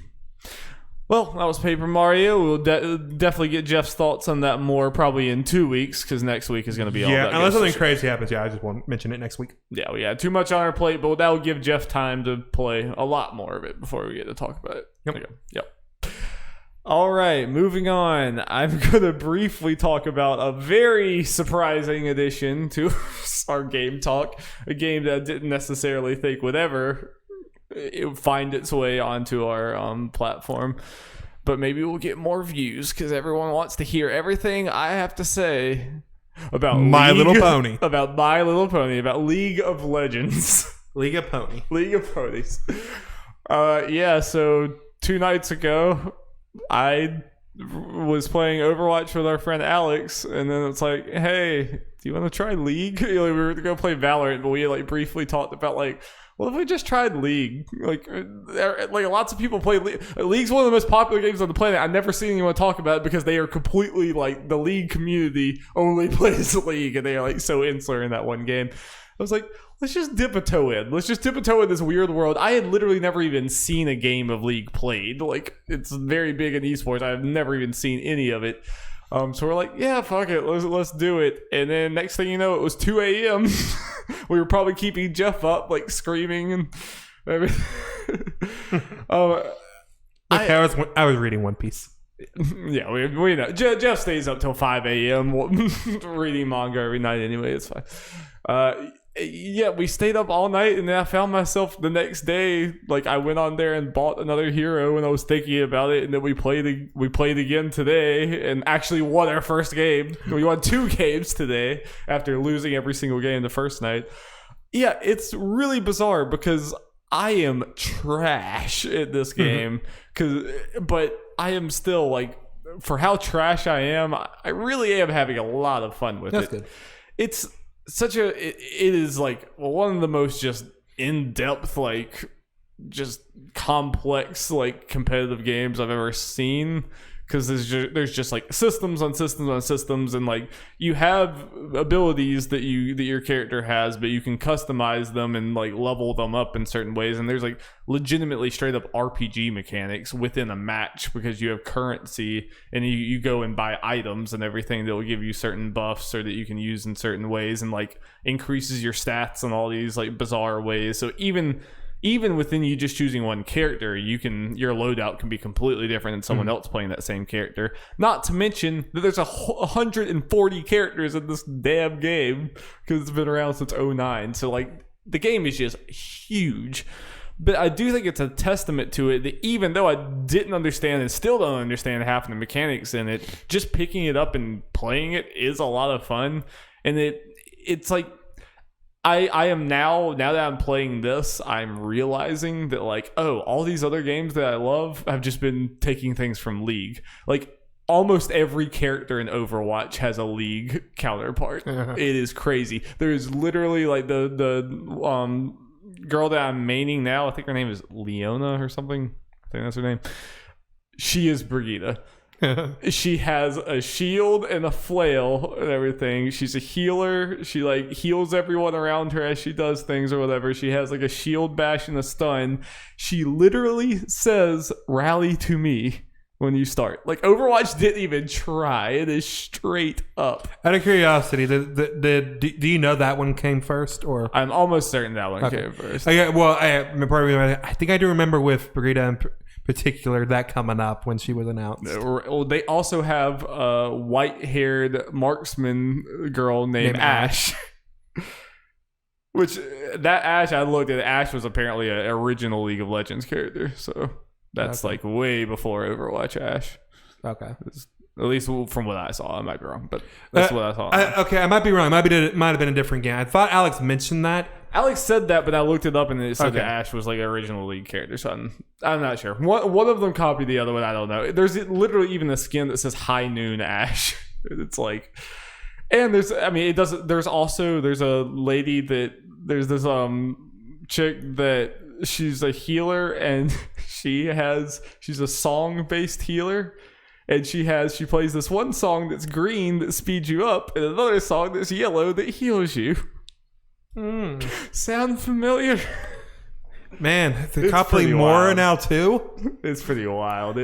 Well, that was Paper Mario. We'll definitely get Geoff's thoughts on that more probably in 2 weeks, because next week is going to be all that. Unless something crazy happens. Yeah, I just won't mention it next week. Yeah, we had too much on our plate, but that will give Geoff time to play a lot more of it before we get to talk about it. Yep. All right, moving on. I'm going to briefly talk about a very surprising addition to our game talk, a game that I didn't necessarily think would ever it would find its way onto our platform, but maybe we'll get more views because everyone wants to hear everything I have to say about My Little Pony, about League of Legends. League of Ponies. So 2 nights ago I was playing Overwatch with our friend Alex, and then it's like, hey, do you want to try League? We were gonna go play Valorant, but we like briefly talked about like, what if we just tried League? Like lots of people play League. League's one of the most popular games on the planet. I've never seen anyone talk about it because they are completely like, the League community only plays League, and they are like so insular in that one game. I was like, let's just dip a toe in. Let's just dip a toe in this weird world. I had literally never even seen a game of League played. Like, it's very big in esports. I've never even seen any of it. So we're like, yeah, fuck it, let's do it. And then next thing you know, it was 2 a.m. We were probably keeping Geoff up, like screaming and everything. I was reading One Piece. Yeah, we know. Geoff stays up till 5 a.m. reading manga every night anyway. It's fine. Yeah, we stayed up all night, and then I found myself the next day, like I went on there and bought another hero, and I was thinking about it, and then we played again today, and actually won our first game. We won 2 games today after losing every single game the first night. Yeah, it's really bizarre because I am trash at this game, but I am still like, for how trash I am, I really am having a lot of fun with it. That's good. It's it is like one of the most just in-depth, like just complex, like competitive games I've ever seen, because there's just like systems on systems on systems, and like you have abilities that your character has, but you can customize them and like level them up in certain ways, and there's like legitimately straight up RPG mechanics within a match because you have currency and you go and buy items and everything that will give you certain buffs or that you can use in certain ways, and like increases your stats in all these like bizarre ways. So even within you just choosing one character, your loadout can be completely different than someone else playing that same character. Not to mention that there's 140 characters in this damn game because it's been around since 2009. So like the game is just huge. But I do think it's a testament to it that even though I didn't understand and still don't understand half of the mechanics in it, just picking it up and playing it is a lot of fun. And it's like, I am now that I'm playing this, I'm realizing that like, oh, all these other games that I love have just been taking things from League. Like almost every character in Overwatch has a League counterpart. It is crazy. There is literally like the girl that I'm maining now, I think her name is Leona or something. I think that's her name. She is Brigitte. She has a shield and a flail and everything. She's a healer. She like heals everyone around her as she does things or whatever. She has like a shield bash and a stun. She literally says, "Rally to me," when you start. Like Overwatch didn't even try. It is straight up. Out of curiosity, do you know that one came first, or? I'm almost certain that one came first. Okay, well, I think I do remember with Brigitte in particular that coming up when she was announced. Well, they also have a white-haired marksman girl named Ash. Which that Ash, I looked at. Ash was apparently an original League of Legends character, so that's like way before Overwatch Ash. Okay. At least from what I saw. I might be wrong, but that's what I thought. I might be wrong. It might have been a different game. I thought Alex mentioned that. Alex said that, but I looked it up and it said that Ash was like an original League character. So I'm not sure. One of them copied the other one. I don't know. There's literally even a skin that says High Noon Ash. It's like, and there's a lady there's this chick that she's a healer and she's a song based healer. And she plays this one song that's green that speeds you up, and another song that's yellow that heals you. Sound familiar? Man, they're coupling more now too. It's pretty wild.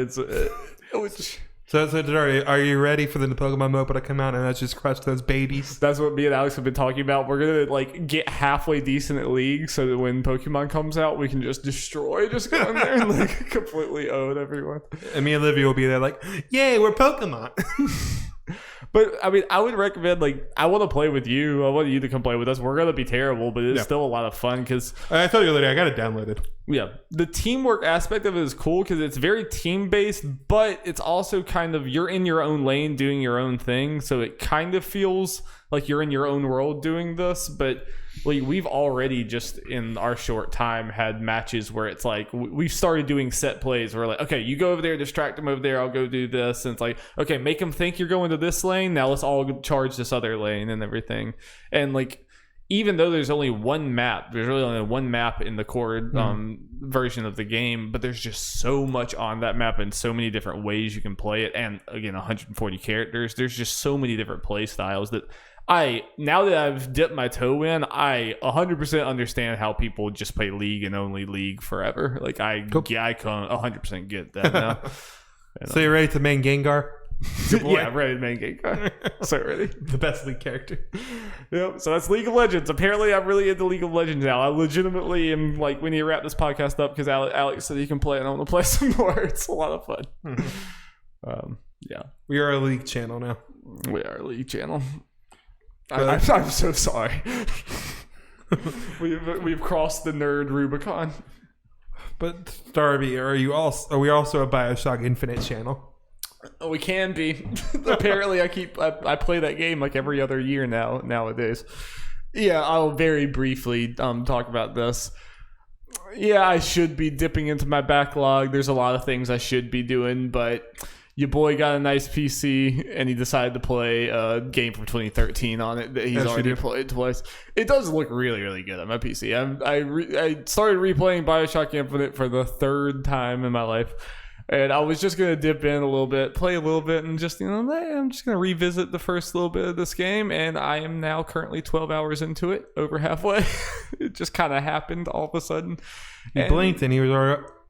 So are you ready for the Pokemon mobile to come out and let's just crush those babies? That's what me and Alex have been talking about. We're gonna like get halfway decent at League so that when Pokemon comes out, we can just destroy, just go in there and like completely own everyone. And me and Olivia will be there like, yay, we're Pokemon. But I mean, I would recommend, like, I want to play with you. I want you to come play with us. We're gonna be terrible, but it's still a lot of fun because I told you later I got it downloaded. Yeah, the teamwork aspect of it is cool because it's very team based, but it's also kind of you're in your own lane doing your own thing, so it kind of feels like you're in your own world doing this. But like we've already just in our short time had matches where it's like we've started doing set plays where like, okay, you go over there, distract them over there, I'll go do this, and it's like, okay, make them think you're going to this lane, now let's all charge this other lane and everything. And like even though there's only one map, there's really only one map in the core version of the game, but there's just so much on that map and so many different ways you can play it. And again, 140 characters, there's just so many different play styles that now that I've dipped my toe in, I 100% understand how people just play League and only League forever. Like I can 100% get that now. So you're ready to main Gengar? Yeah, ready to main Gengar. So ready. The best League character. Yep. So that's League of Legends. Apparently, I'm really into League of Legends now. I legitimately am like, we need to wrap this podcast up because Alex said he can play and I want to play some more. It's a lot of fun. Yeah. We are a League channel now. We are a League channel. I'm so sorry. We've crossed the nerd Rubicon. But Darby, are we also a Bioshock Infinite channel? We can be. Apparently, I play that game like every other year nowadays. Yeah, I'll very briefly talk about this. Yeah, I should be dipping into my backlog. There's a lot of things I should be doing, but your boy got a nice PC and he decided to play a game from 2013 on it that he's already played twice. It does look really, really good on my PC. I started replaying Bioshock Infinite for the third time in my life. And I was just going to dip in a little bit, play a little bit, and just, I'm just going to revisit the first little bit of this game. And I am now currently 12 hours into it, over halfway. It just kind of happened all of a sudden. You blinked and he was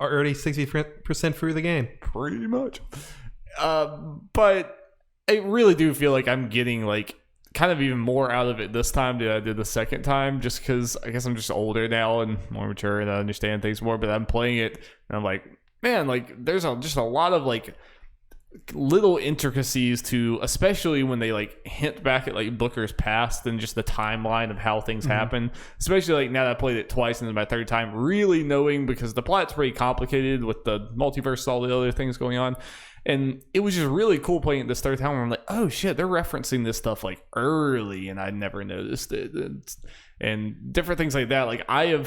already 60% through the game. Pretty much. But I really do feel like I'm getting like kind of even more out of it this time than I did the second time, just because I guess I'm just older now and more mature and I understand things more. But I'm playing it and I'm like, man, like there's just a lot of like little intricacies to, especially when they like hint back at like Booker's past and just the timeline of how things happen. Especially like now that I played it twice and this is my third time, really knowing, because the plot's pretty complicated with the multiverse, all the other things going on. And it was just really cool playing it this third time where I'm like, oh shit, they're referencing this stuff like early and I never noticed it. And different things like that. Like I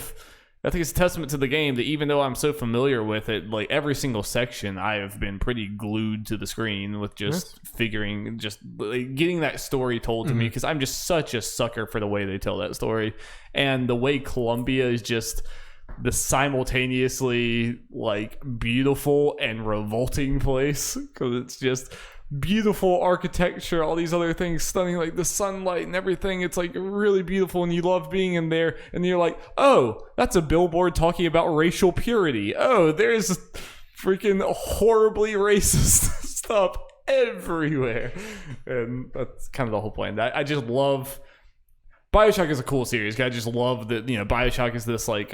think it's a testament to the game that even though I'm so familiar with it, like every single section, I have been pretty glued to the screen with just figuring, just like getting that story told to me, because I'm just such a sucker for the way they tell that story. And the way Columbia is just the simultaneously like beautiful and revolting place, because it's just beautiful architecture, all these other things stunning, like the sunlight and everything. It's like really beautiful and you love being in there, and you're like, oh, that's a billboard talking about racial purity. Oh, there's freaking horribly racist stuff everywhere. And that's kind of the whole point. I just love Bioshock is a cool series. I just love that, Bioshock is this like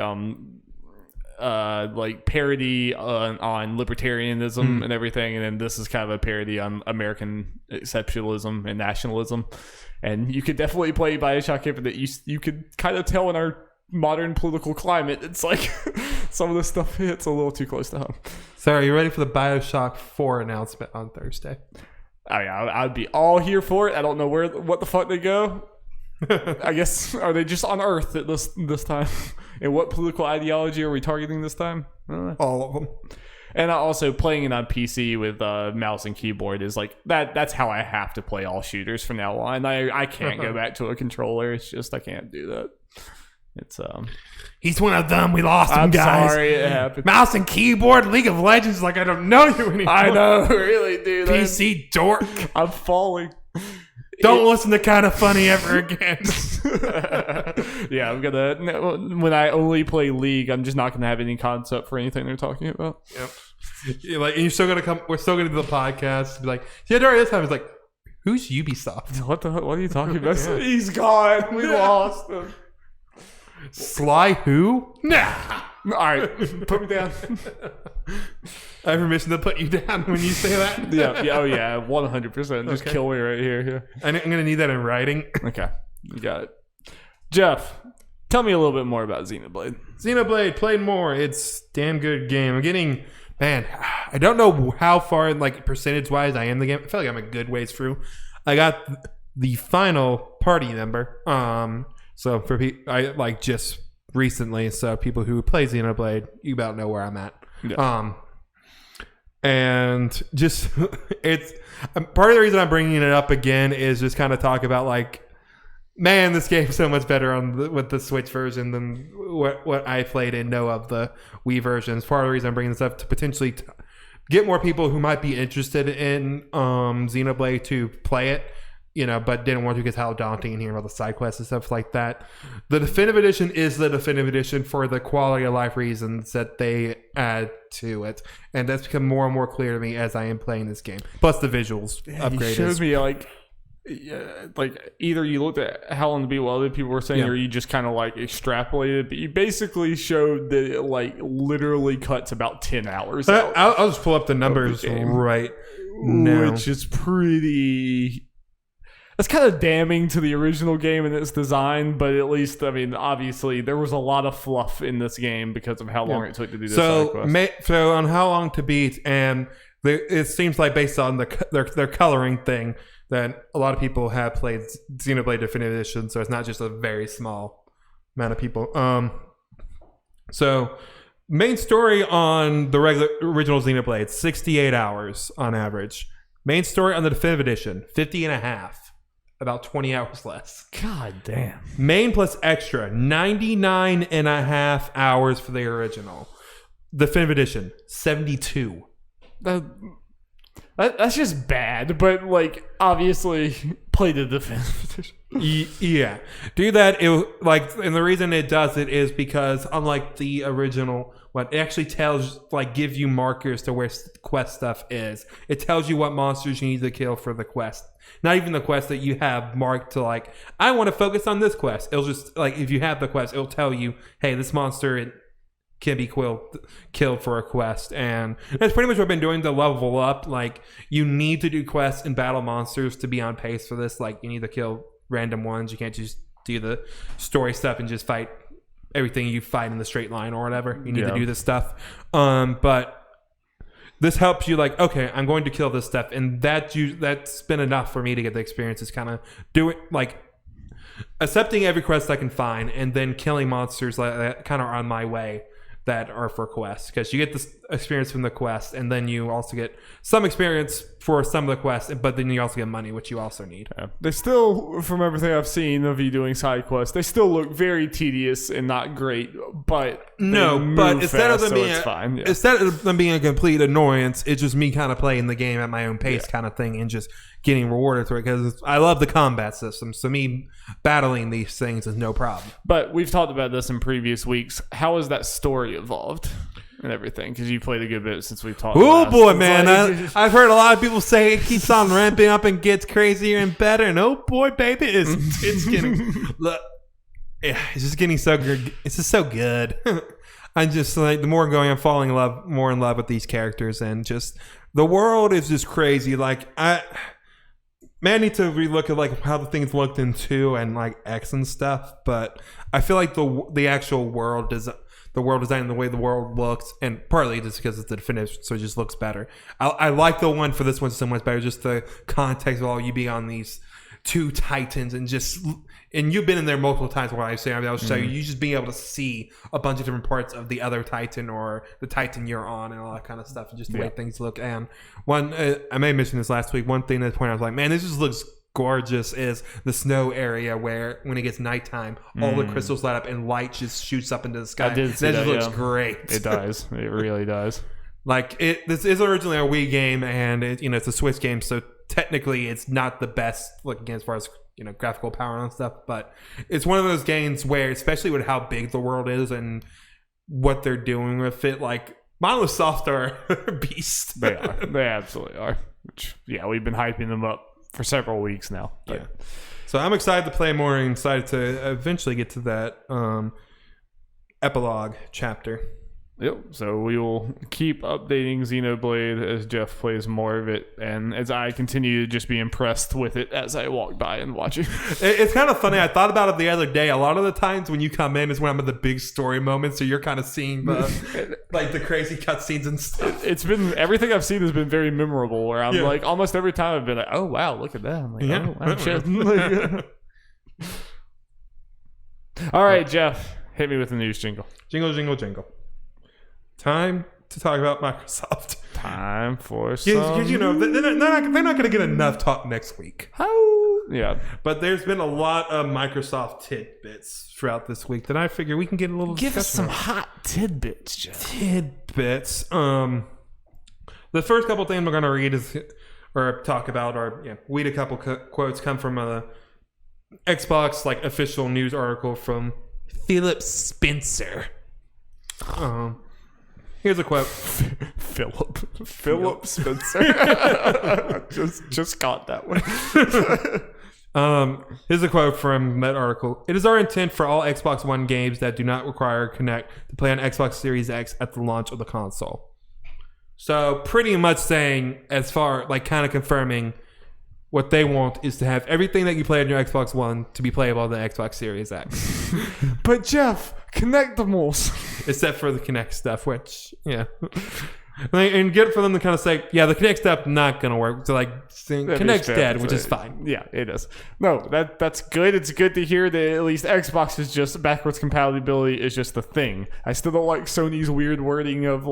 like parody on libertarianism and everything, and then this is kind of a parody on American exceptionalism and nationalism. And you could definitely play Bioshock Infinite. You could kind of tell in our modern political climate, it's like some of this stuff hits a little too close to home. So are you ready for the Bioshock 4 announcement on Thursday? I mean, I'd be all here for it. I don't know what the fuck they go. I guess, are they just on Earth at this time? And what political ideology are we targeting this time? All of them. And also playing it on PC with mouse and keyboard is like that's how I have to play all shooters from now on. I can't go back to a controller. It's just I can't do that. It's He's one of them. We lost him, guys. Sorry, it happened. Mouse and keyboard, League of Legends. Like I don't know you anymore. I know, really, dude. PC dork. I'm falling. Don't listen to Kind of Funny ever again. Yeah, I'm gonna. When I only play League, I'm just not gonna have any concept for anything they're talking about. Yep. You're still gonna come. We're still gonna do the podcast. Be like, yeah, during this time, it's like, who's Ubisoft? What the? What are you talking about? Yeah. He's gone. We lost him. Sly who? Nah. All right, put me down. I have permission to put you down when you say that. Yeah. Oh yeah. 100%. Just kill me right here. I'm gonna need that in writing. Okay, you got it. Jeff, tell me a little bit more about Xenoblade. Xenoblade, played more. It's a damn good game. I'm getting, man, I don't know how far, like percentage wise, I am the game. I feel like I'm a good ways through. I got the final party number. So for people, I like just recently. So people who play Xenoblade, you about know where I'm at. Yeah. And just it's part of the reason I'm bringing it up again is just kind of talk about like, man, this game's so much better with the Switch version than what I played and know of the Wii versions. Part of the reason I'm bringing this up to potentially get more people who might be interested in Xenoblade to play it, you know, but didn't want to because how daunting and hearing about the side quests and stuff like that. The definitive edition is the definitive edition for the quality of life reasons that they add to it, and that's become more and more clear to me as I am playing this game. Plus the visuals upgrade. You showed me like either you looked at how long to be what other people were saying, or you just kind of like extrapolated. But you basically showed that it like literally cuts about 10 hours. I'll just pull up the numbers right now, which is pretty. That's kind of damning to the original game and its design, but at least, I mean, obviously, there was a lot of fluff in this game because of how long it took to do this side quest. So on how long to beat, and it seems like based on their coloring thing, that a lot of people have played Xenoblade Definitive Edition, so it's not just a very small amount of people. So main story on the original Xenoblade, 68 hours on average. Main story on the Definitive Edition, 50 and a half. About 20 hours less. God damn. Main plus extra, 99 and a half hours for the original. Definitive Edition, 72. That's just bad, but like obviously play the Definitive Edition. Yeah. Do that. And the reason it does it is because unlike the original, what it actually tells, like, gives you markers to where quest stuff is. It tells you what monsters you need to kill for the quest. Not even the quest that you have marked to, like, I want to focus on this quest. It'll just, like, if you have the quest, it'll tell you, hey, this monster can be killed for a quest. And that's pretty much what I've been doing to level up. Like, you need to do quests and battle monsters to be on pace for this. Like, you need to kill random ones. You can't just do the story stuff and just fight everything you fight in the straight line or whatever. You need to do this stuff. But this helps you, like, okay, I'm going to kill this stuff, and that's been enough for me to get the experience. Is kind of doing, like, accepting every quest I can find, and then killing monsters that kind of are on my way that are for quests, because you get this experience from the quest, and then you also get some experience for some of the quests, but then you also get money, which you also need. Yeah. They still, from everything I've seen of you doing side quests, they still look very tedious and not great, but instead of them being a complete annoyance, it's just me kind of playing the game at my own pace kind of thing, and just getting rewarded for it, because I love the combat system, so me battling these things is no problem. But we've talked about this in previous weeks. How has that story evolved and everything? Because you played a good bit since we've talked. Oh boy, man! I've heard a lot of people say it keeps on ramping up and gets crazier and better. And oh boy, baby, it's getting look, it's just getting so good. It's just so good. I'm just like, the more going, I'm falling more in love with these characters, and just the world is just crazy. Like I need to relook at like how the things looked in 2 and like X and stuff, but I feel like the actual world design, the way the world looks, and partly just because it's the definitive, so it just looks better. I like the one for this one so much better, just the context of all you being on these 2 titans, and you've been in there multiple times where I say I'll show you just being able to see a bunch of different parts of the other titan or the titan you're on and all that kind of stuff, and just the way things look. And one I may have mentioned this last week, one thing at the point I was like, man, this just looks gorgeous, is the snow area where when it gets nighttime, all the crystals light up and light just shoots up into the sky. I did see that that, just looks great. It does. It really does. Like this is originally a Wii game, and it's a Switch game, so technically it's not the best looking game as far as graphical power and stuff, but it's one of those games where, especially with how big the world is and what they're doing with it, like Monolith Soft are beasts. They are. They absolutely are. Which, yeah, we've been hyping them up for several weeks now. But. Yeah. So I'm excited to play more and excited to eventually get to that epilogue chapter. Yep. So we will keep updating Xenoblade as Geoff plays more of it, and as I continue to just be impressed with it as I walk by and watch it. It's kind of funny. I thought about it the other day. A lot of the times when you come in is when I'm at the big story moments, so you're kind of seeing the like the crazy cutscenes and stuff. It's been, everything I've seen has been very memorable. Where I'm like, almost every time I've been like, oh wow, look at that. I'm like, oh shit. All right, Geoff, hit me with the news jingle. Jingle, jingle, jingle. Time to talk about Microsoft. Time for some... Because, they're not going to get enough talk next week. How? Yeah. But there's been a lot of Microsoft tidbits throughout this week that I figure we can get a little... Give us some hot tidbits, Geoff. Tidbits. The first couple things we're going to read or talk about, or read a couple quotes, come from a Xbox official news article from Philip Spencer. Here's a quote. Philip Spencer. just caught that one. Here's a quote from that article. It is our intent for all Xbox One games that do not require Kinect to play on Xbox Series X at the launch of the console. So pretty much saying, as far kind of confirming what they want is to have everything that you play on your Xbox One to be playable on the Xbox Series X. But Geoff, Connectimals. Except for the Kinect stuff, which, and good for them to kind of say, the Kinect stuff not going to work. So, Kinect's dead, which is fine. Yeah, it is. No, that's good. It's good to hear that at least Xbox is just backwards compatibility is just the thing. I still don't like Sony's weird wording of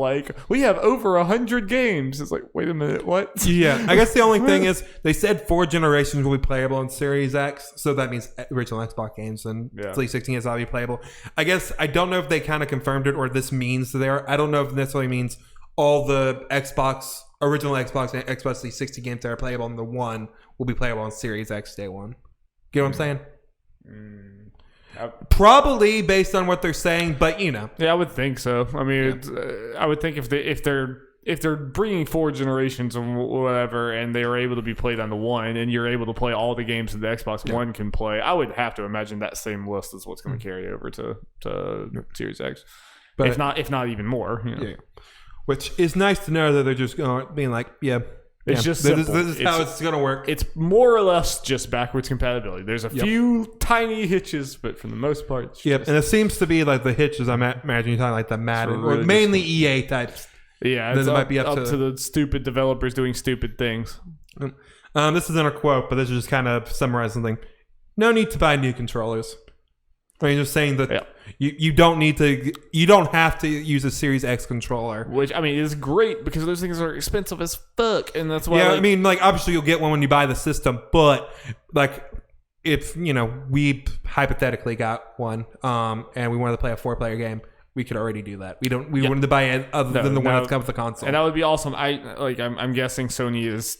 we have over 100 games. It's like, wait a minute, what? Yeah, I guess the only thing is they said 4 generations will be playable on Series X, so that means original Xbox games, and 360 is already playable. I guess I don't know if they kind of confirmed it or this means I don't know if it necessarily means all the original Xbox and Xbox 360 games that are playable on the One will be playable on Series X day one. Get what I'm saying? Probably based on what they're saying, but Yeah, I would think so. I mean, I would think if they're bringing 4 generations or whatever, and they are able to be played on the One, and you're able to play all the games that the Xbox One can play, I would have to imagine that same list is what's going to carry over to Series X, but if not even more. Yeah. Which is nice to know that they're just being like, it's just this is how it's going to work. It's more or less just backwards compatibility. There's a few tiny hitches, but for the most part, and it seems to be the hitches. I imagine you're talking the Madden, or mainly EA types. Yeah, it might be up to the stupid developers doing stupid things. This isn't a quote, but this is just kind of summarizing something. No need to buy new controllers. I mean, just saying that you don't have to use a Series X controller. Which, I mean, is great because those things are expensive as fuck, and that's why. Yeah, I mean, obviously you'll get one when you buy the system, but if we hypothetically got one, and we wanted to play a 4-player game, we could already do that. We wanted to buy it other than the one that's come with the console, and that would be awesome. I'm guessing Sony has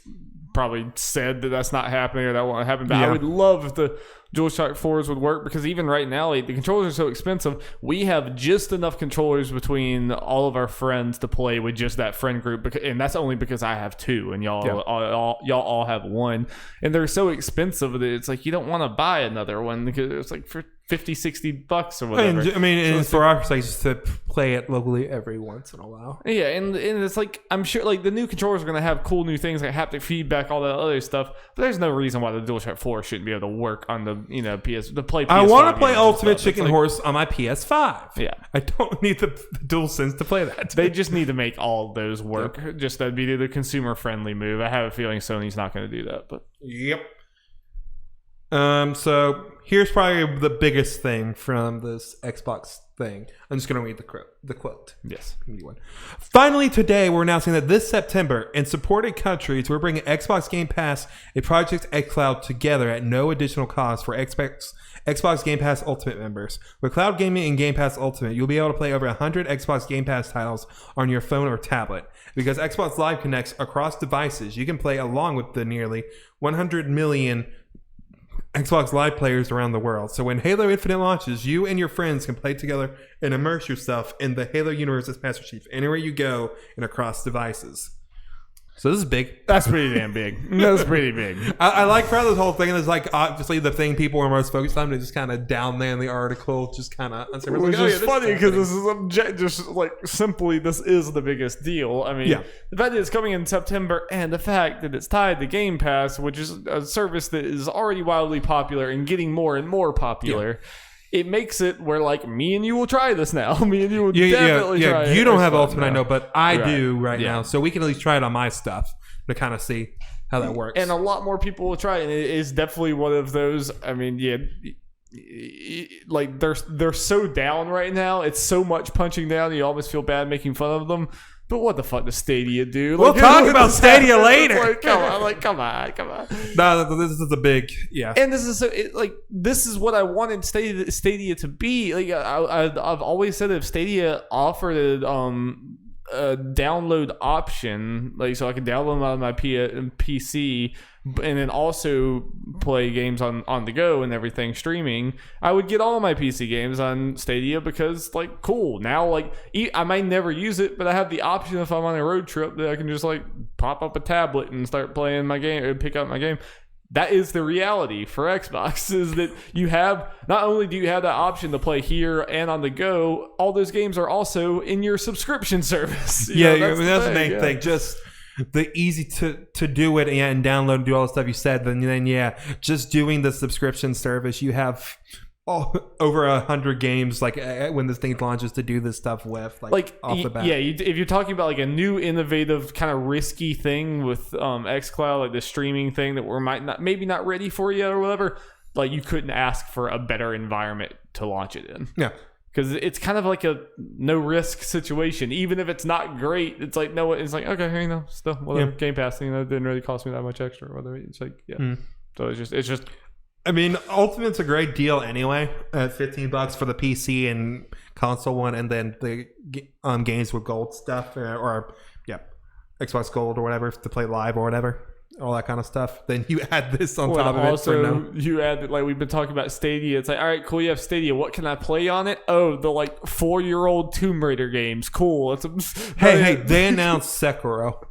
probably said that that's not happening or that won't happen, but I would love if the DualShock 4s would work, because even right now, the controllers are so expensive. We have just enough controllers between all of our friends to play with just that friend group, and that's only because I have 2 and y'all all have 1, and they're so expensive that it's you don't want to buy another one, because it's for $50-$60 or whatever. And, I mean, So and for our sake, just to play it locally every once in a while. Yeah, and it's like, I'm sure like the new controllers are going to have cool new things like haptic feedback, all that other stuff. But there's no reason why the DualShock 4 shouldn't be able to work on the PS5. I want to play Ultimate Chicken Horse on my PS5. Yeah, I don't need the DualSense to play that. They just need to make all those work. Yep. Just that'd be the consumer friendly move. I have a feeling Sony's not going to do that. But yep. So here's probably the biggest thing from this Xbox thing. I'm just going to read the quote. Yes. Finally, today we're announcing that this September, in supported countries, we're bringing Xbox Game Pass and Project xCloud together at no additional cost for Xbox Game Pass Ultimate members. With Cloud Gaming and Game Pass Ultimate, you'll be able to play over 100 Xbox Game Pass titles on your phone or tablet. Because Xbox Live connects across devices, you can play along with the nearly 100 million Xbox Live players around the world. So when Halo Infinite launches, you and your friends can play together and immerse yourself in the Halo universe as Master Chief anywhere you go and across devices. So this is big. That's pretty damn big. That's pretty big. I like part of this whole thing is like obviously the thing people are most focused on. They just kind of down there in the article, just kind of. Which is funny because this is just like simply this is the biggest deal. I mean, the fact that it's coming in September and the fact that it's tied to Game Pass, which is a service that is already wildly popular and getting more and more popular. Yeah. It makes it where, like, me and you will try this now. Me and you will definitely try it. You don't have Ultimate, I know, but I do right now. So we can at least try it on my stuff to kind of see how that works. And a lot more people will try it. And it is definitely one of those, I mean, like, they're so down right now. It's so much punching down. You almost feel bad making fun of them. But what the fuck does Stadia do? Like, we'll talk about Stadia later. Come on. No, this is a big, And this is this is what I wanted Stadia to be. Like I've always said, if Stadia offered a download option, like so I could download them on my PC, and then also play games on the go and everything streaming, I would get all of my PC games on Stadia because, like, cool. Now, like, I might never use it, but I have the option if I'm on a road trip that I can just, like, pop up a tablet and start playing my game or pick up my game. That is the reality for Xbox, is that you have, not only do you have that option to play here and on the go, all those games are also in your subscription service. That's the main thing. Just the easy to do it and download and do all the stuff you said. Then just doing the subscription service, you have over 100 games like when this thing launches to do this stuff with like off the bat. If you're talking about like a new innovative kind of risky thing with xCloud, like the streaming thing that we're maybe not ready for yet or whatever, like you couldn't ask for a better environment to launch it in. Because it's kind of like a no risk situation. Even if it's not great, it's like it's like, okay, still whatever. Game Pass, it didn't really cost me that much extra or whatever. It's like So it's just. I mean, Ultimate's a great deal anyway. At $15 for the PC and console one, and then the games with gold stuff or Xbox Gold or whatever to play live or whatever. All that kind of stuff. Then you add this on top of it. Also, you add, like we've been talking about Stadia. It's like, all right, cool, you have Stadia. What can I play on it? Oh, the like 4-year-old Tomb Raider games. Cool. Hey, they announced Sekiro.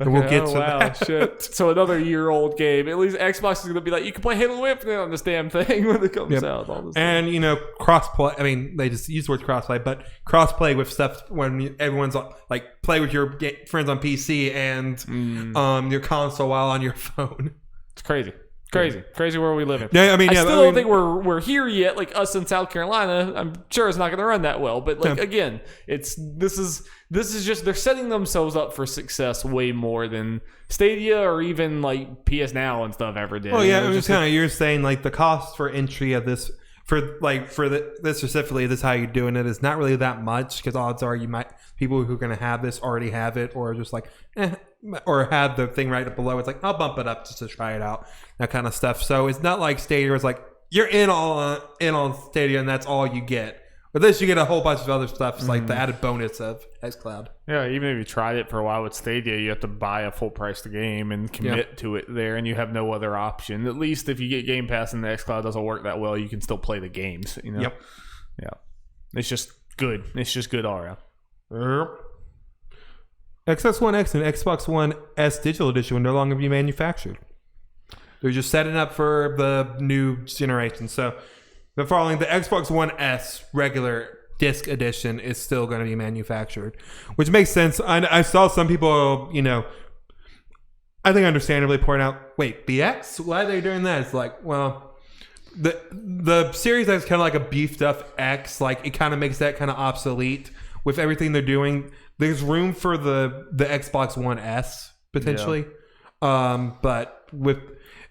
And we'll get to that. Shit. So another year-old game. At least Xbox is going to be like, you can play Halo Infinite on this damn thing when it comes out. All this and, crossplay. I mean, they just use the word crossplay, but crossplay with stuff when everyone's like, play with your friends on PC and your console while on your phone. It's crazy world we live in. I mean, I still don't think we're here yet. Like us in South Carolina, I'm sure it's not going to run that well. But again, this is just they're setting themselves up for success way more than Stadia or even like PS Now and stuff ever did. Well, I'm just kind of you're saying like the cost for entry of this this specifically, this how you're doing it is not really that much because odds are people who are going to have this already have it or just like or have the thing right up below. It's like I'll bump it up just to try it out, that kind of stuff. So it's not like Stadia is like you're in on Stadia and that's all you get. With this, you get a whole bunch of other stuff. It's like the added bonus of xCloud. Yeah, even if you tried it for a while with Stadia, you have to buy a full price the game and commit to it there, and you have no other option. At least if you get Game Pass and the xCloud doesn't work that well, you can still play the games. Yep. Yeah. It's just good. It's just good all around. Xbox One X and Xbox One S Digital Edition will no longer be manufactured. They're just setting up for the new generation. So the following, the Xbox One S regular disc edition is still going to be manufactured, which makes sense. I saw some people, I think understandably point out, wait, the X? Why are they doing that? It's like, well, the Series X is kind of like a beefed up X. Like, it kind of makes that kind of obsolete with everything they're doing. There's room for the Xbox One S potentially, but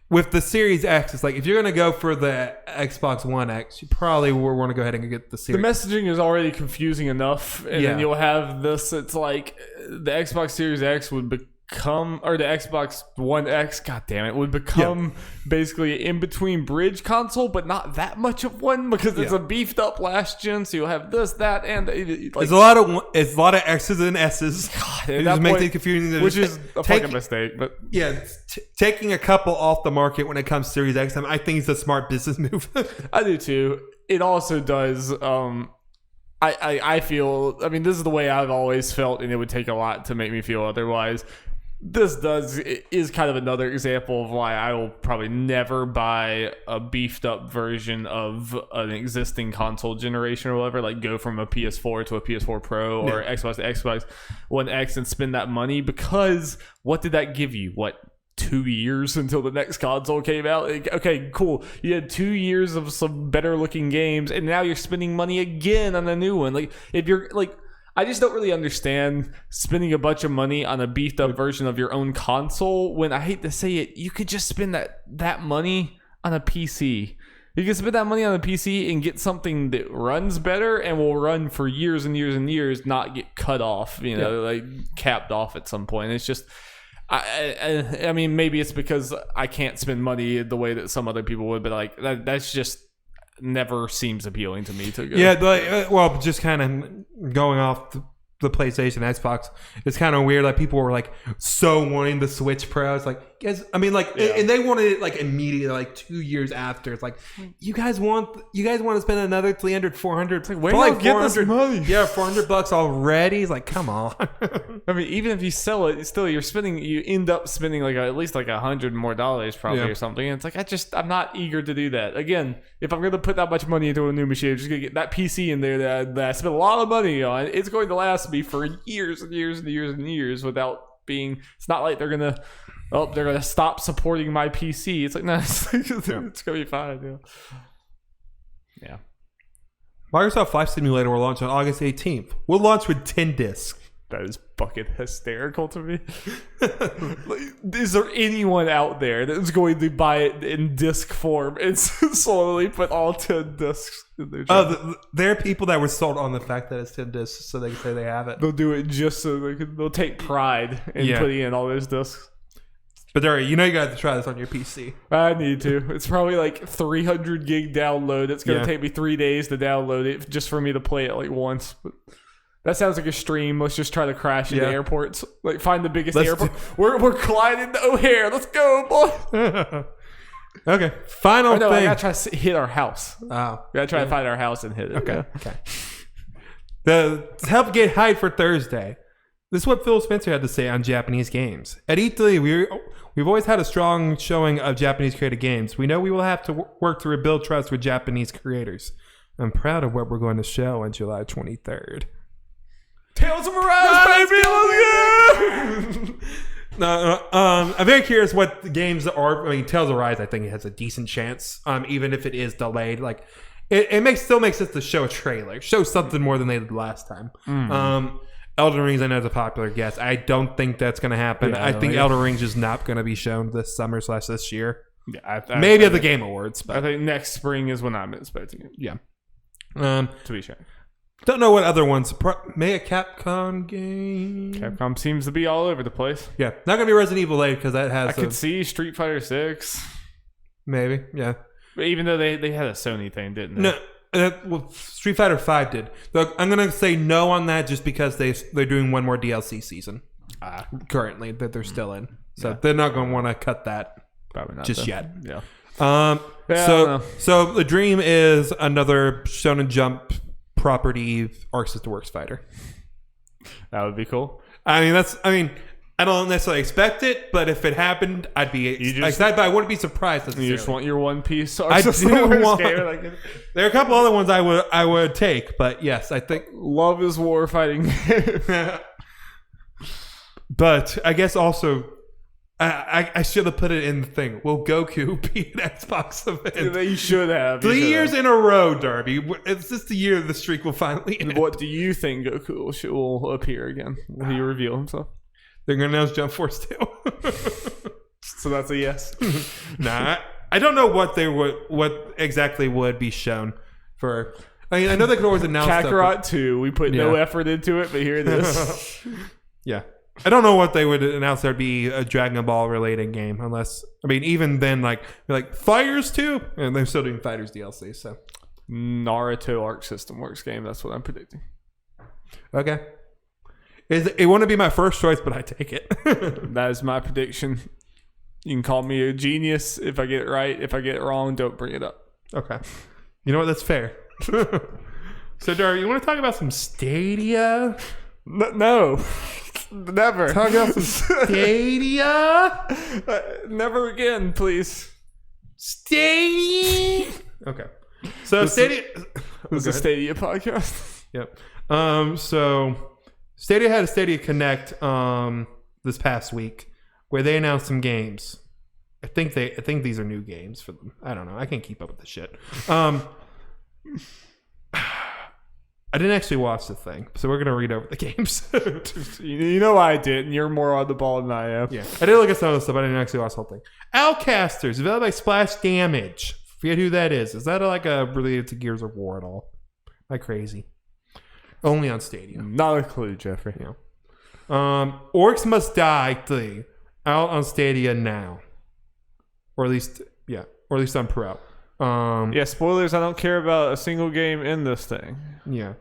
with the Series X, it's like, if you're going to go for the Xbox One X, you probably will want to go ahead and get the Series. The messaging is already confusing enough, and then you'll have this. It's like the Xbox Series X would become, or the Xbox One X, god damn it, would become basically an in-between bridge console, but not that much of one, because it's a beefed up last gen, so you'll have this, that, and it's a lot of X's and S's. God, it just makes it confusing, which is a fucking mistake. But taking a couple off the market when it comes to Series X, I think it's a smart business move. I do too. It also does. I feel. I mean, this is the way I've always felt, and it would take a lot to make me feel otherwise. This is kind of another example of why I will probably never buy a beefed up version of an existing console generation or whatever, like go from a PS4 to a PS4 Pro or Xbox to Xbox One X and spend that money, because what did that give you? 2 years until the next console came out? Okay, cool. You had 2 years of some better looking games, and now you're spending money again on a new one. Like, if you're like, I just don't really understand spending a bunch of money on a beefed up version of your own console when, I hate to say it, you could just spend that money on a PC. You can spend that money on a PC and get something that runs better and will run for years and years and years, not get cut off, like capped off at some point. It's just, I mean, maybe it's because I can't spend money the way that some other people would, but like that's just never seems appealing to me to go. Well, just kind of going off the PlayStation, Xbox, it's kind of weird. Like, people were like so wanting the Switch Pro. It's like, guys, I mean, like, and they wanted it like immediately, like 2 years after. It's like, you guys want to spend another 300, 400. It's like, where do you get this money? Yeah, $400 already. It's like, come on. I mean, even if you sell it, still you end up spending like at least like $100 more probably or something. And it's like, I'm not eager to do that. Again, if I'm going to put that much money into a new machine, I'm just going to get that PC in there that I spent a lot of money on. It's going to last me for years and years and years and years without being. It's not like they're gonna stop supporting my PC. It's like, no, it's gonna be fine. Yeah. Microsoft Flight Simulator will launch on August 18th. We'll launch with 10 discs. That is fucking hysterical to me. Is there anyone out there that's going to buy it in disc form and slowly put all 10 discs in their job? There are people that were sold on the fact that it's 10 discs so they can say they have it. They'll do it just so they'll take pride in putting in all those discs. But there, you got to try this on your PC. I need to. It's probably like 300 gig download. It's going to take me 3 days to download it just for me to play it like once. But that sounds like a stream. Let's just try to crash into airports. Like, find the biggest airport. We're colliding to O'Hare. Let's go, boy. Okay. Final thing. I got to try to hit our house. Oh. We got to try to find our house and hit it. Okay. To help get hyped for Thursday, this is what Phil Spencer had to say on Japanese games. At E3, we've always had a strong showing of Japanese created games. We know we will have to work to rebuild trust with Japanese creators. I'm proud of what we're going to show on July 23rd. Tales of Arise, baby! I'm very curious what the games are. I mean, Tales of Arise, I think it has a decent chance, even if it is delayed. Like, it still makes sense to show a trailer, show something more than they did last time. Elden Ring, I know, is a popular guess. I don't think that's going to happen. I think Elden Ring is not going to be shown this summer / this year. Yeah, maybe at the Game Awards. But I think next spring is when I'm expecting it. Yeah. To be sure. Don't know what other ones. May a Capcom game. Capcom seems to be all over the place. Yeah, not gonna be Resident Evil 8 because that has. I could see Street Fighter 6. Maybe, yeah. But even though they had a Sony thing, didn't they? No, well, Street Fighter 5 did. Look, I'm gonna say no on that just because they're doing one more DLC season currently that they're still in, so they're not gonna want to cut that. Probably not just though. yet. Yeah. So the dream is another Shonen Jump property Arc System Works fighter. That would be cool. I I don't necessarily expect it, but if it happened, I'd be excited, but I wouldn't be surprised necessarily. You just want your One Piece. I do want. There are a couple other ones I would take, but yes, I think love is war fighting. But I guess also, I should have put it in the thing. Will Goku be an Xbox event? They should have. 3 years in a row, Darby. Is this the year the streak will finally end? What do you think Goku will appear again? Will he reveal himself? They're going to announce Jump Force 2. So that's a yes. Nah, I don't know what exactly would be shown for. I mean, I know they could always announce Kakarot 2. We put no effort into it, but here it is. Yeah. I don't know what they would announce. There'd be a Dragon Ball related game, unless even then, like Fighters 2, and they're still doing Fighters DLC. So Naruto Arc System Works game. That's what I'm predicting. Okay. It wouldn't be my first choice, but I take it. That is my prediction. You can call me a genius if I get it right. If I get it wrong, don't bring it up. Okay. You know what? That's fair. So, Darby, you want to talk about some Stadia? No. Never. Talk about some Stadia? Never again, please. Stadia? Okay. So, Stadia... This is a Stadia podcast. Yep. So... Stadia had a Stadia Connect this past week where they announced some games. I think these are new games for them. I don't know. I can't keep up with the shit. I didn't actually watch the thing, so we're gonna read over the games. You know I did, and you're more on the ball than I am. Yeah, I did look at some of the stuff. I didn't actually watch the whole thing. Outcasters, developed by Splash Damage. Forget who that is. Is that related to Gears of War at all? Am I crazy? Only on Stadia. Not a clue, Jeffrey. Yeah. Orcs Must Die 3 out on Stadia now, or at least on Pro. Yeah. Spoilers. I don't care about a single game in this thing. Yeah.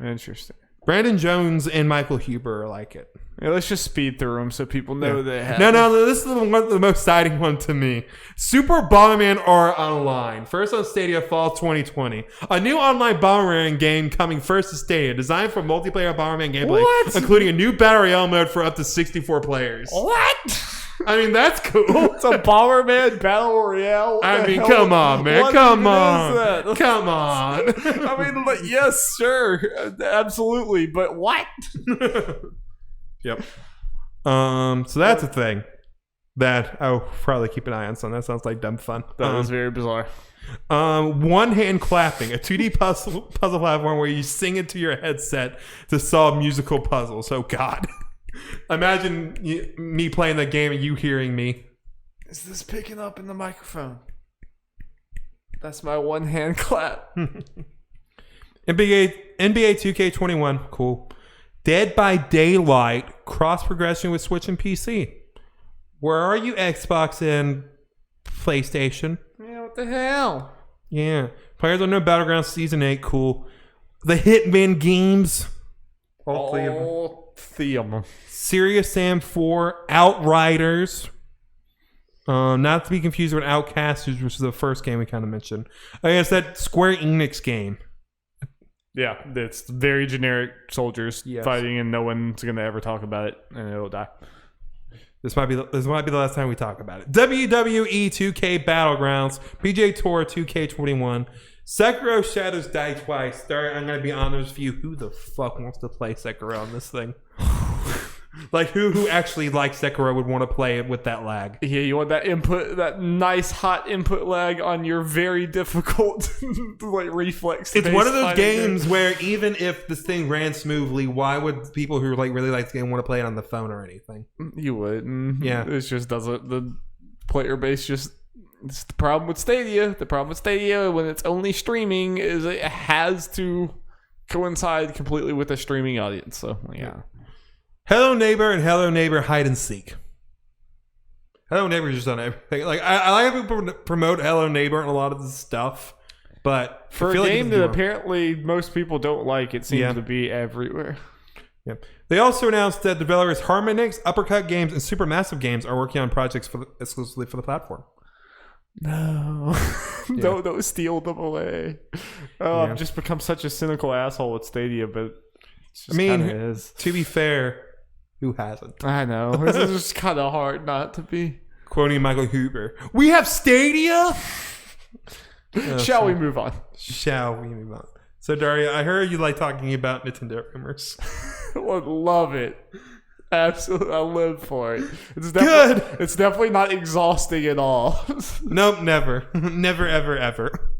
Interesting. Brandon Jones and Michael Huber like it. Yeah, let's just speed through them so people know they have. No. This is the most exciting one to me. Super Bomberman R Online. First on Stadia fall 2020. A new online Bomberman game coming first to Stadia. Designed for multiplayer Bomberman gameplay. What? Including a new Battle Royale mode for up to 64 players. What? I mean, that's cool. It's a Bomberman Battle Royale. I mean, come on, man. Come on. Come on. I mean, yes, sure. Absolutely. But what? Yep. So that's a thing that I'll probably keep an eye on. So that sounds like dumb fun. That was very bizarre. One hand clapping, a 2D puzzle platform where you sing into your headset to solve musical puzzles. Oh God. Imagine me playing that game and you hearing me. Is this picking up in the microphone? That's my one hand clap. NBA 2K21, cool. Dead by Daylight, cross progression with Switch and PC. Where are you, Xbox and PlayStation? Yeah, what the hell? Yeah. Players Unknown Battlegrounds Season 8, cool. The Hitman games. All three of them. Serious Sam 4, Outriders. Not to be confused with Outcasters, which is the first game we kind of mentioned. I guess that Square Enix game. Yeah, it's very generic soldiers fighting, and no one's gonna ever talk about it, and it'll die. This might be the last time we talk about it. WWE 2K Battlegrounds, PGA Tour 2K21, Sekiro Shadows Die Twice. I'm gonna be honest with you. Who the fuck wants to play Sekiro on this thing? Like who actually likes Sekiro would want to play it with that lag? Yeah, you want that input, that nice hot input lag on your very difficult like reflex. It's one of those games where even if this thing ran smoothly, why would people who really like the game want to play it on the phone or anything? You wouldn't. Yeah, it just doesn't. The player base just. It's the problem with Stadia. The problem with Stadia when it's only streaming is it has to coincide completely with a streaming audience. So yeah. Hello Neighbor and Hello Neighbor Hide and Seek. Hello Neighbor just on everything. Like I like how people promote Hello Neighbor and a lot of this stuff, but for a game that apparently most people don't like, it seems to be everywhere. Yeah. They also announced that developers Harmonix, Uppercut Games, and Supermassive Games are working on projects exclusively for the platform. No, don't steal them away. I've just become such a cynical asshole with Stadia, but. I mean, to be fair, Who hasn't? I know. It's just kind of hard not to be. Quoting Michael Huber. We have Stadia? Shall we move on? Shall we move on? So, Daria, I heard you like talking about Nintendo rumors. I would love it. Absolutely. I live for it. It's Good. It's definitely not exhausting at all. Nope, never. Never, ever, ever.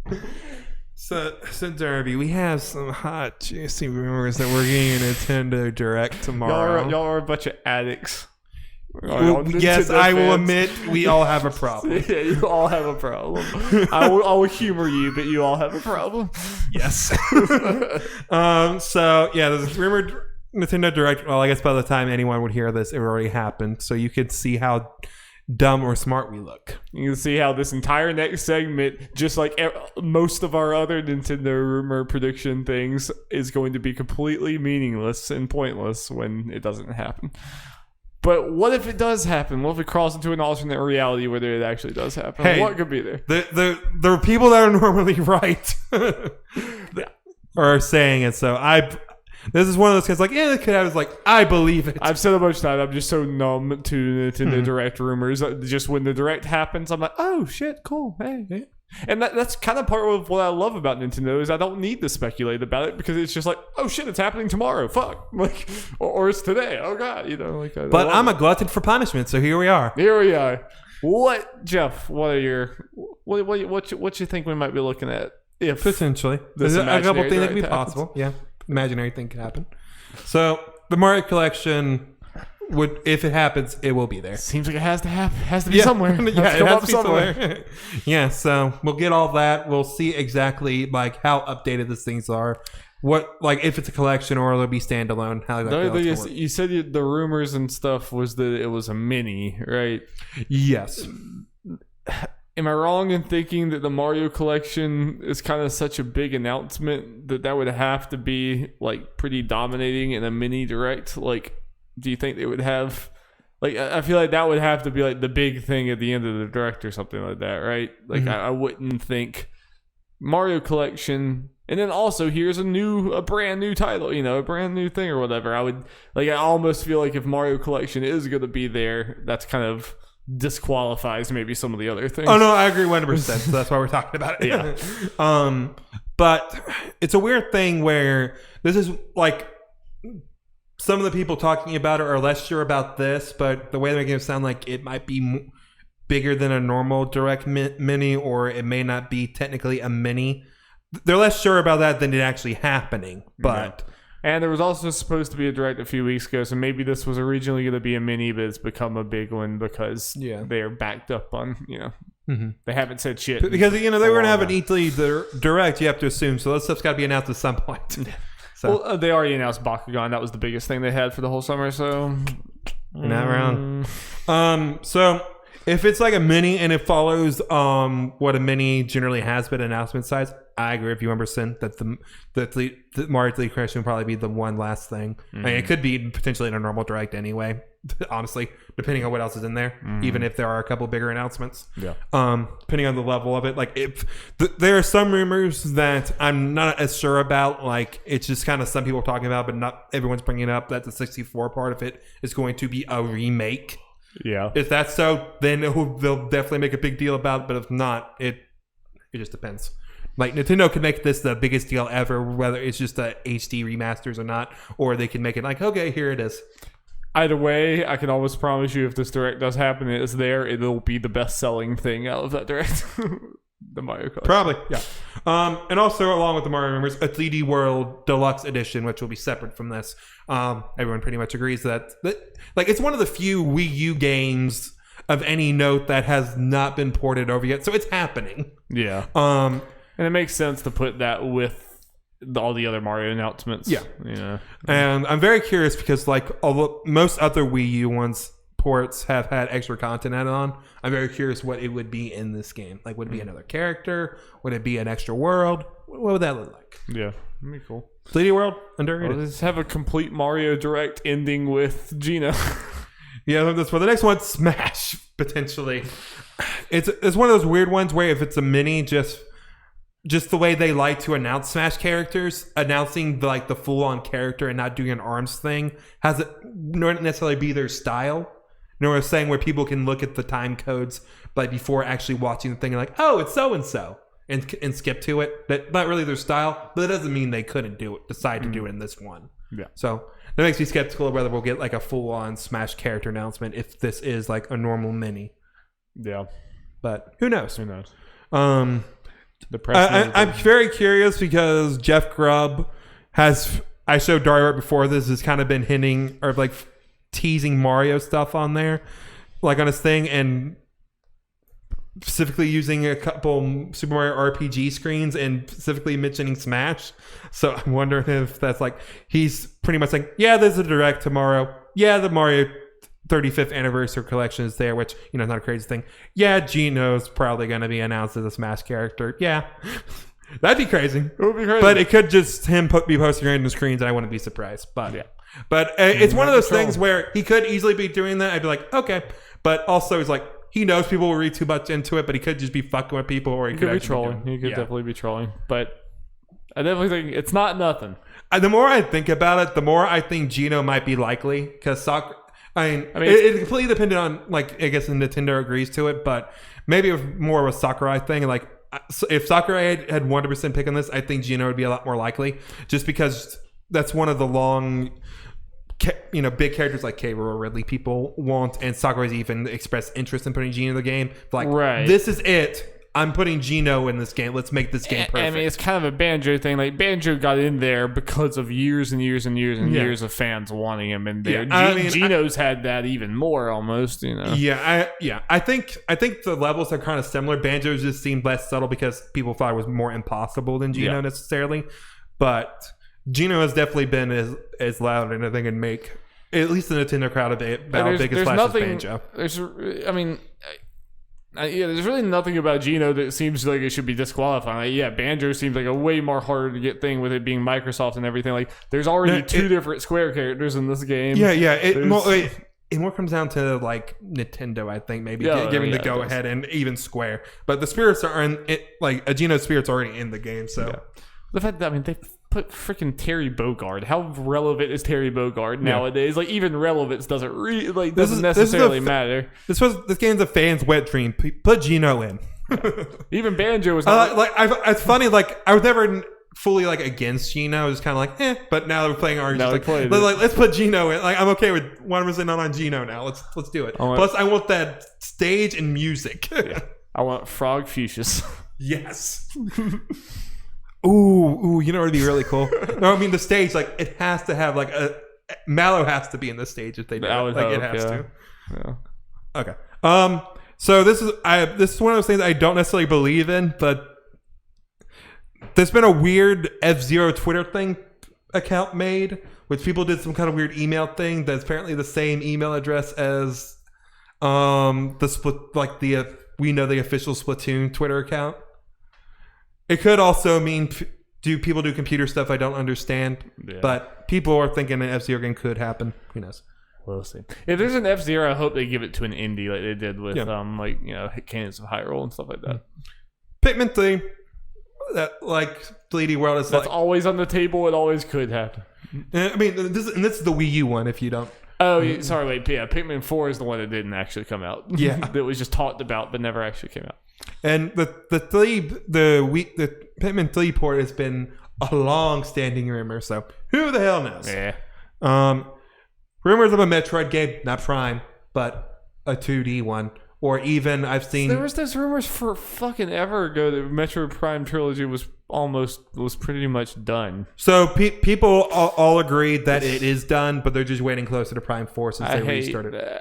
So Darby, we have some hot, juicy rumors that we're getting a Nintendo Direct tomorrow. Y'all are a bunch of addicts. Yes, I will admit we all have a problem. Yeah, you all have a problem. I will humor you, but you all have a problem. Yes. So, yeah, there's rumored Nintendo Direct. Well, I guess by the time anyone would hear this, it already happened. So you could see how dumb or smart we look. You can see how this entire next segment, just like most of our other Nintendo rumor prediction things, is going to be completely meaningless and pointless when it doesn't happen. But what if it does happen? What if it crawls into an alternate reality where it actually does happen? Hey, what could be there? The people that are normally right are saying it. So this is one of those kids like, yeah, the kid I was like, I believe it. I've said it a bunch of times. I'm just so numb to Nintendo Direct rumors. Just when the Direct happens, I'm like, oh shit, cool, hey. Yeah. And that's kind of part of what I love about Nintendo is I don't need to speculate about it because it's just like, oh shit, it's happening tomorrow. Fuck, like, or it's today. Oh god, like. But I'm a glutton for punishment, so here we are. Here we are. What, Geoff? What are your what you think we might be looking at? If potentially, there's a couple things that could be possible. Yeah, imaginary thing could happen. So the Mario Collection. If it happens, it will be there. Seems like it has to happen. Has to be somewhere. Yeah, it has to be somewhere. Yeah, so we'll get all that. We'll see exactly like how updated these things are. What like if it's a collection or it'll be standalone. How that you said the rumors and stuff was that it was a mini, right? Yes. Am I wrong in thinking that the Mario Collection is kind of such a big announcement that would have to be like pretty dominating in a mini direct? Like, do you think they would have, like, I feel like that would have to be like the big thing at the end of the direct or something like that, right? Like, I wouldn't think Mario Collection, and then also here's a brand new title, a brand new thing or whatever. I almost feel like if Mario Collection is going to be there, that's kind of disqualifies maybe some of the other things. Oh no, I agree 100%. So that's why we're talking about it. Yeah. But it's a weird thing where this is like, some of the people talking about it are less sure about this, but the way they're making it sound like it might be bigger than a normal Direct mini, or it may not be technically a mini. They're less sure about that than it actually happening. But and there was also supposed to be a Direct a few weeks ago, so maybe this was originally going to be a mini, but it's become a big one because they're backed up on, they haven't said shit. Because, they were going to have an E3 Direct, you have to assume, so that stuff's got to be announced at some point. So. Well, they already announced Bakugan. That was the biggest thing they had for the whole summer. So you're not wrong. So if it's like a mini and it follows what a mini generally has been announcement size, I agree with you 100% that the Mario 3 Collection would probably be the one last thing. I mean, it could be potentially in a normal Direct anyway. Honestly, depending on what else is in there, even if there are a couple bigger announcements. Yeah. Depending on the level of it, like if there are some rumors that I'm not as sure about, like it's just kind of some people talking about, but not everyone's bringing up that the 64 part of it is going to be a remake. Yeah. If that's so, then they'll definitely make a big deal about it. But if not, it just depends. Like Nintendo could make this the biggest deal ever, whether it's just the HD remasters or not, or they can make it like, okay, here it is. Either way, I can almost promise you if this Direct does happen, it is there, it'll be the best-selling thing out of that Direct. The Mario Kart. Probably, yeah. And also, along with the Mario rumors, a 3D World Deluxe Edition, which will be separate from this. Everyone pretty much agrees that like it's one of the few Wii U games of any note that has not been ported over yet, so it's happening. Yeah. And it makes sense to put that with all the other Mario announcements. Yeah. And I'm very curious because like although most other Wii U ones ports have had extra content added on, I'm very curious what it would be in this game. Like would it be another character? Would it be an extra world? What would that look like? Yeah, that'd be cool. 3D World, underrated. Let's have a complete Mario Direct ending with Gina. Yeah, that's for the next one. Smash, potentially. It's one of those weird ones where if it's a mini, just just the way they like to announce Smash characters, announcing like the full-on character and not doing an ARMS thing has it not necessarily be their style. You know what I'm saying? Where people can look at the time codes, but before actually watching the thing, and like, oh, it's so and so, and skip to it. That not really their style, but that doesn't mean they couldn't decide to do it in this one. Yeah. So that makes me skeptical of whether we'll get like a full-on Smash character announcement if this is like a normal mini. Yeah. But who knows? Who knows? I'm very curious because Jeff Grubb has, I showed Dario right before this, has kind of been hinting or like teasing Mario stuff on there, like on his thing, and specifically using a couple Super Mario RPG screens and specifically mentioning Smash. So I'm wondering if that's like, he's pretty much like, yeah, there's a direct tomorrow. Yeah, the Mario 35th anniversary collection is there, which, you know, is not a crazy thing. Yeah, Gino's probably going to be announced as a Smash character. Yeah. That'd be crazy. It would be crazy. But it could just be posting random screens and I wouldn't be surprised. But yeah. But it's one of those things where he could easily be doing that. I'd be like, okay. But also it's like, he knows people will read too much into it, but he could just be fucking with people, or he could be trolling. He could definitely be trolling. But I definitely think it's not nothing. The more I think about it, the more I think Gino might be likely, because I mean, it's completely dependent on, like, I guess Nintendo agrees to it, but maybe more of a Sakurai thing. Like, if Sakurai had 100% pick on this, I think Gino would be a lot more likely, just because that's one of the big characters like K. Rool or Ridley people want, and Sakurai's even expressed interest in putting Gino in the game. Like, This is it. I'm putting Gino in this game. Let's make this game perfect. I mean, it's kind of a Banjo thing. Like, Banjo got in there because of years and years and years and years of fans wanting him in there. Yeah, Gino's had that even more, almost. You know. I think the levels are kind of similar. Banjo just seemed less subtle because people thought it was more impossible than Gino necessarily, but Gino has definitely been as loud, and I think can make at least the Nintendo crowd about big as Flash as Banjo. There's really nothing about Gino that seems like it should be disqualifying. Like, Banjo seems like a way more harder to get thing with it being Microsoft and everything. Like, there's already two different Square characters in this game. It more comes down to like Nintendo, I think, maybe giving the go ahead, and even Square. But the spirits are in it. Like, a Gino spirit's already in the game. So the fact that they put freaking Terry Bogard. How relevant is Terry Bogard nowadays? Like, even relevance doesn't necessarily matter. This game's a fan's wet dream. Put Gino in. Even Banjo was not it's funny. Like, I was never fully like against Gino. I was kind of like, but now we're playing RPG. Let's put Gino in. Like, I'm okay with 100% on Gino now. Let's do it. Plus, I want that stage and music. I want Frog Fuchsias. Yes. Ooh, you know what would be really cool? No, I mean, the stage, like, it has to have, like, Mallow has to be in the stage if they do it. Like, it has to. Yeah. Okay. So this is one of those things I don't necessarily believe in, but there's been a weird F-Zero Twitter account made, which people did some kind of weird email thing that's apparently the same email address as the split, like we know the official Splatoon Twitter account. It could also mean people do computer stuff I don't understand, but people are thinking an F-Zero game could happen. Who knows? We'll see. If there's an F-Zero, I hope they give it to an indie like they did with Canyons of Hyrule and stuff like that. Pikmin 3, that like 3D World is that's always on the table. It always could happen. I mean, this is the Wii U one. If you don't. Oh, sorry, wait. Yeah, Pikmin 4 is the one that didn't actually come out. Yeah, that was just talked about but never actually came out. And the Pikmin 3 port has been a long-standing rumor. So who the hell knows? Yeah. Rumors of a Metroid game, not Prime, but a 2D one, or even I've seen. There was those rumors for fucking ever ago that Metroid Prime trilogy was pretty much done. So people all agreed that it is done, but they're just waiting closer to Prime 4 since they restarted it.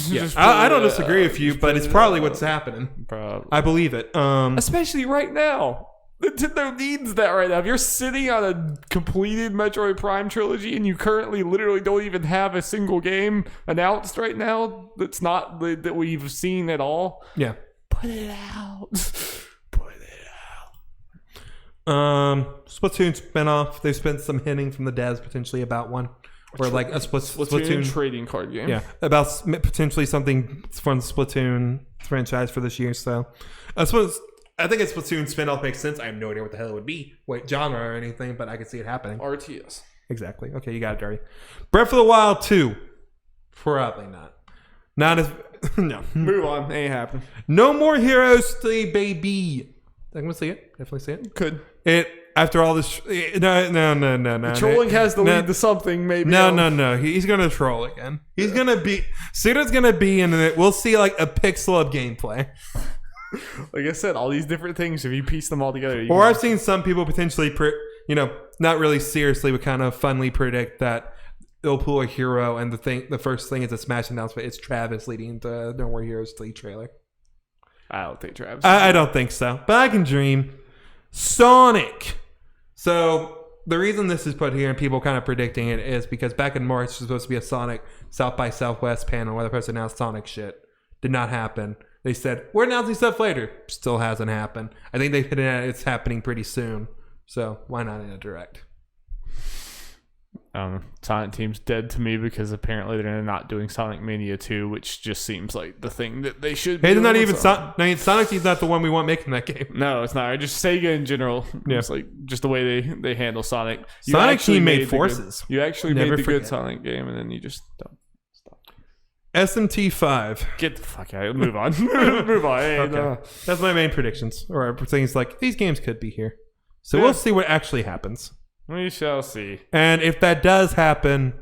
Yeah. I don't disagree with you, but it's probably what's happening. Probably. I believe it. Especially right now. Nintendo needs that right now. If you're sitting on a completed Metroid Prime trilogy and you currently literally don't even have a single game announced right now that's not that we've seen at all, put it out. Splatoon spinoff. They've spent some hinting from the devs potentially about one. Or like a Splatoon trading card game. Yeah, about potentially something from the Splatoon franchise for this year. So, I think it's Splatoon spinoff makes sense. I have no idea what the hell it would be, what genre or anything, but I can see it happening. RTS. Exactly. Okay, you got it, Darby. Breath of the Wild 2. Probably not. Not as... No. Move on. Ain't happening. No More Heroes 3, baby. I'm going to see it. Definitely see it. Could. After all this... No. Trolling has to lead to something, maybe. No. He's going to troll again. He's going to be... Suda's going to be in it. We'll see like a pixel of gameplay. Like I said, all these different things, if you piece them all together... Or I've seen some people potentially, not really seriously, but kind of funly predict that they'll pull a hero, and the first thing is a Smash announcement. It's Travis leading the No More Heroes 3 trailer. I don't think Travis. I don't think so, but I can dream. Sonic. So the reason this is put here and people kind of predicting it is because back in March there's supposed to be a Sonic South by Southwest panel where the person announced Sonic shit. Did not happen. They said we're announcing stuff later. Still hasn't happened. I think they hit it. It's happening pretty soon. So why not in a direct? Sonic Team's dead to me because apparently they're not doing Sonic Mania 2, which just seems like the thing that they should be. It's not even Sonic Team's not the one we want making that game. No, it's not. Just Sega in general. Yeah. It's like just the way they handle Sonic. Sonic Team made Forces. You actually made the good Sonic game, and then you just don't. SMT 5. Get the fuck out. Move on. Move on. Hey, okay. No. That's my main predictions. Or things like these games could be here. So we'll see what actually happens. We shall see. And if that does happen,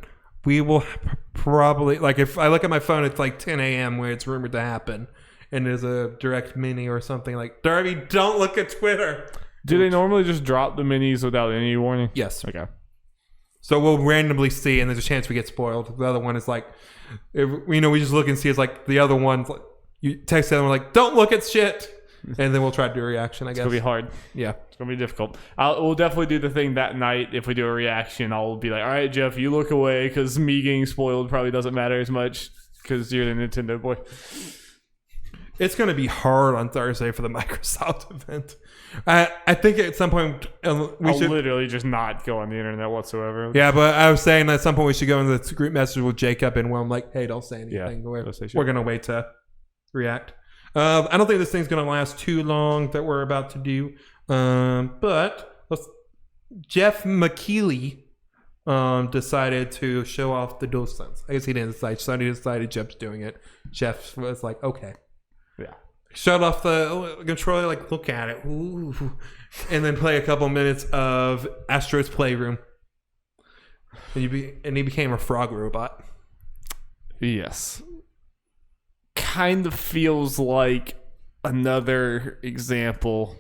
we will probably... Like, if I look at my phone, it's like 10 a.m. where it's rumored to happen. And there's a direct mini or something like... Darby, don't look at Twitter! Do they normally just drop the minis without any warning? Yes. Okay. So we'll randomly see, and there's a chance we get spoiled. The other one is like... we just look and see it's like the other one's like... You text the other one like, don't look at shit! And then we'll try to do a reaction, I guess. It's going to be hard. Yeah. It's going to be difficult. We'll definitely do the thing that night. If we do a reaction, I'll be like, all right, Geoff, you look away because me getting spoiled probably doesn't matter as much because you're the Nintendo boy. It's going to be hard on Thursday for the Microsoft event. I think at some point we should literally just not go on the internet whatsoever. Yeah, but I was saying at some point we should go into the group message with Jacob and I'm like, hey, don't say anything. Yeah, we're going to wait to react. I don't think this thing's going to last too long that we're about to do. But Geoff Keighley decided to show off the Dualsense. I guess he didn't decide. Sonny decided Geoff's doing it. Geoff was like, okay. Yeah. Shut off the controller, like, look at it. Ooh. And then play a couple minutes of Astro's Playroom. And he became a frog robot. Yes. Kind of feels like another example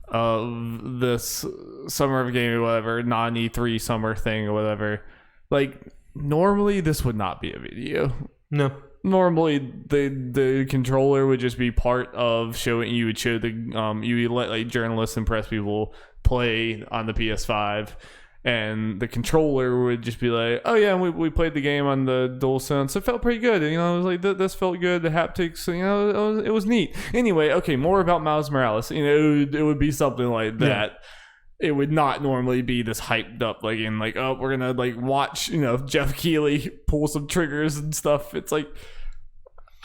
of this summer of gaming, whatever, non-E3 summer thing or whatever. Like, normally this would not be a video. No. Normally the controller would just be part of showing. You would show you would let like journalists and press people play on the PS5. And the controller would just be like, oh yeah, we played the game on the Dualsense. It felt pretty good. It was like, this felt good. The haptics, it was neat. Anyway, okay, more about Miles Morales. It would be something like that. Yeah. It would not normally be this hyped up, like, in like, oh, we're going to like watch, Geoff Keighley pull some triggers and stuff. It's like,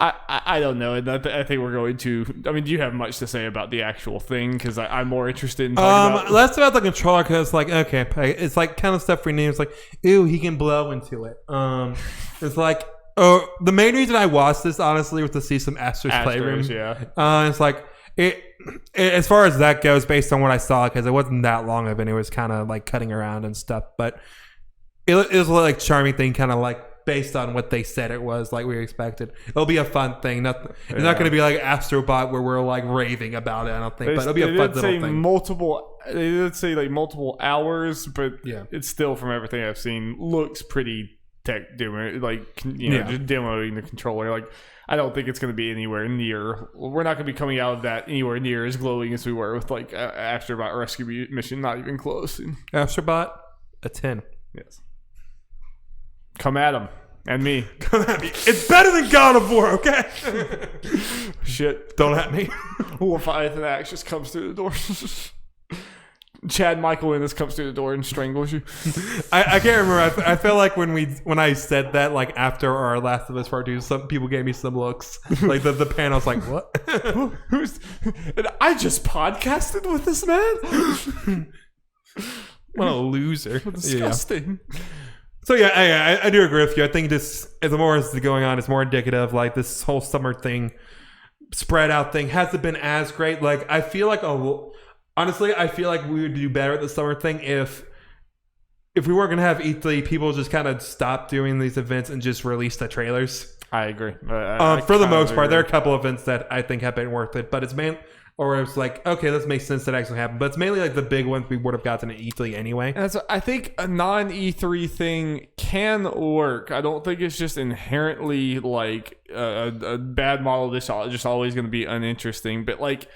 I don't know. And I think we're going to... I mean, do you have much to say about the actual thing? Because I'm more interested in talking about... Less about the controller, because, like, okay, it's like kind of stuff we need. It's like, ew, he can blow into it. It's like... Oh, the main reason I watched this, honestly, was to see some Astro's Playroom. Yeah. It's like... It, as far as that goes, based on what I saw, because it wasn't that long of it, it was kind of, like, cutting around and stuff. But it was a like charming thing, kind of like... based on what they said it was, like we expected. It'll be a fun thing. It's not going to be like Astrobot where we're like raving about it, I don't think. But it'll be a fun little thing. They did say like multiple hours, but yeah, it's still, from everything I've seen, looks pretty tech demo, like just demoing the controller. Like, I don't think it's going to be anywhere near. We're not going to be coming out of that anywhere near as glowing as we were with like Astrobot Rescue Mission. Not even close. Astrobot, a 10. Yes. Come at him. And me. Come at me. It's better than God of War, okay? Shit. Don't at me. Leviathan Axe just comes through the door. Chad Michael Innes comes through the door and strangles you. I can't remember. I feel like when I said that, like after our Last of Us Part 2, some people gave me some looks. Like the panel's like, what? And I just podcasted with this man? What a loser. Disgusting. Yeah. So yeah, I do agree with you. I think this, the more is going on, it's more indicative. Like this whole summer thing, spread out thing, hasn't been as great. Like I feel like honestly, I feel like we would do better at the summer thing if we weren't gonna have E3. People just kind of stop doing these events and just release the trailers. I agree. For the most part, there are a couple of events that I think have been worth it, but it's like, okay, this makes sense that actually happened. But it's mainly like the big ones we would have gotten at E3 anyway. And I think a non-E3 thing can work. I don't think it's just inherently like a bad model. This is just always going to be uninteresting. But like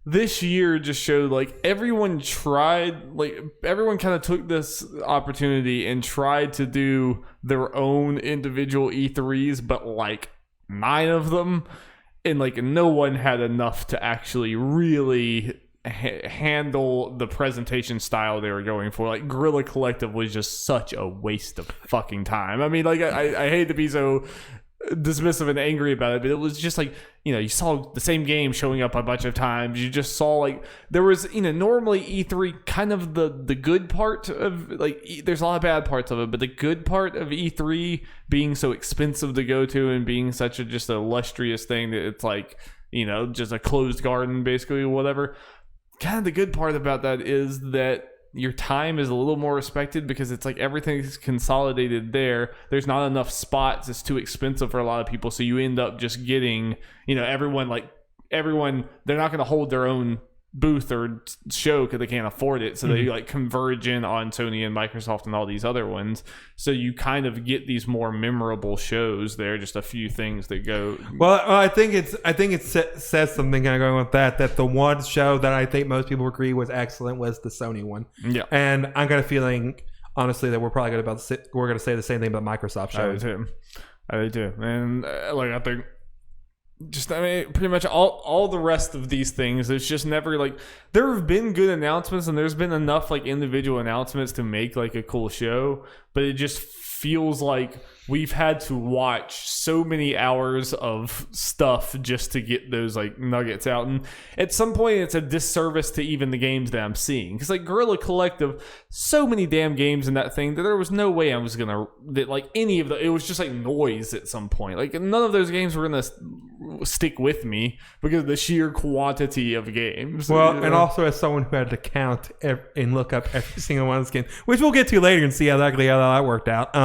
this year just showed like everyone kind of took this opportunity and tried to do their own individual E3s, but like 9 of them. And like no one had enough to actually really handle the presentation style they were going for. Like Guerrilla Collective was just such a waste of fucking time. I mean, like I hate to be so dismissive and angry about it, but it was just like, you know, you saw the same game showing up a bunch of times. You just saw like there was, you know, normally E3 kind of the good part of like there's a lot of bad parts of it, but the good part of E3 being so expensive to go to and being such a just illustrious thing that it's like, you know, just a closed garden basically, whatever. Kind of the good part about that is that your time is a little more respected because it's like everything's consolidated there. There's not enough spots. It's too expensive for a lot of people. So you end up just getting, you know, everyone, they're not going to hold their own booth or show because they can't afford it. So they like converge in on Sony and Microsoft and all these other ones. So you kind of get these more memorable shows there. Just a few things that go. Well, I think it says something kind of going with that the one show that I think most people agree was excellent was the Sony one. Yeah, and I got a feeling, honestly, that we're probably going to say the same thing about Microsoft shows. I do too. And like I think. I mean, pretty much all the rest of these things, it's just never like there have been good announcements and there's been enough like individual announcements to make like a cool show, but it just feels like we've had to watch so many hours of stuff just to get those like nuggets out, and at some point it's a disservice to even the games that I'm seeing, because like Guerrilla Collective, so many damn games in that thing that there was no way I was gonna any of the, it was just like noise at some point. Like none of those games were gonna stick with me because of the sheer quantity of games. Well, you know? And also as someone who had to count and look up every single one of those games, which we'll get to later and see how that worked out.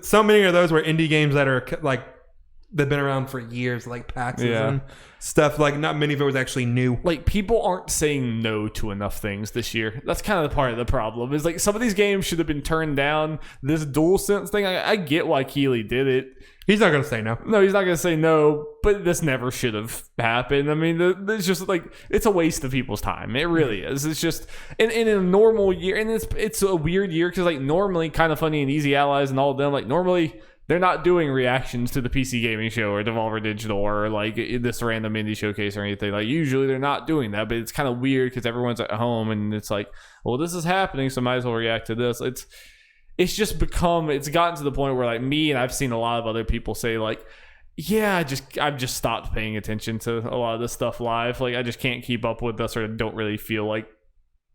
So many of those were indie games that are like they've been around for years, like PAX and stuff. Like not many of it was actually new. Like people aren't saying no to enough things this year. That's kind of the part of the problem. Is like some of these games should have been turned down. This Dualsense thing, I get why Keighley did it. He's not going to say no. No, he's not going to say no, but this never should have happened. I mean, it's just like, it's a waste of people's time. It really is. It's just, in a normal year, and it's a weird year because like normally Kind of Funny and Easy Allies and all of them, like normally they're not doing reactions to the PC gaming show or Devolver Digital or like this random indie showcase or anything. Like usually they're not doing that, but it's kind of weird because everyone's at home and it's like, well, this is happening, so might as well react to this. It's just it's gotten to the point where like me and I've seen a lot of other people say like, yeah, I've just stopped paying attention to a lot of this stuff live. Like I just can't keep up with this, or don't really feel like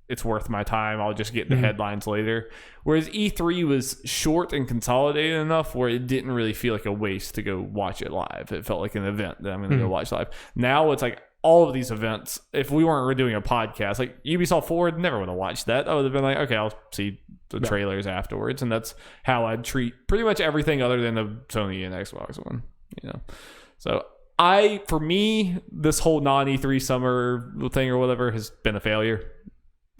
it's worth my time. I'll just get the headlines later. Whereas E3 was short and consolidated enough where it didn't really feel like a waste to go watch it live. It felt like an event that I'm going to go watch live. Now it's like all of these events, if we weren't doing a podcast, like Ubisoft Forward, never would have watched that. I would have been like, okay, I'll see the trailers afterwards. And that's how I'd treat pretty much everything other than the Sony and Xbox one, you know? So for me, this whole non-E3 summer thing or whatever has been a failure.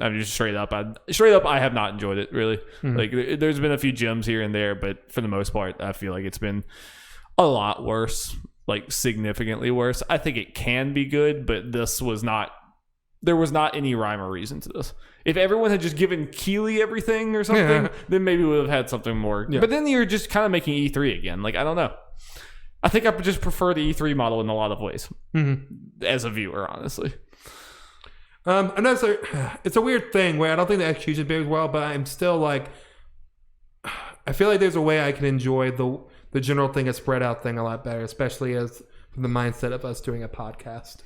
I'm just straight up, I have not enjoyed it really. Like there's been a few gems here and there, but for the most part, I feel like it's been a lot worse. Like significantly worse. I think it can be good, but there was not any rhyme or reason to this. If everyone had just given Keighley everything or something, then maybe we would have had something more. Yeah. But then you're just kind of making E3 again. Like, I don't know. I think I just prefer the E3 model in a lot of ways as a viewer, honestly. Another, it's a weird thing where I don't think the execution is well, but I'm still like, I feel like there's a way I can enjoy the general thing, a spread out thing a lot better, especially as from the mindset of us doing a podcast.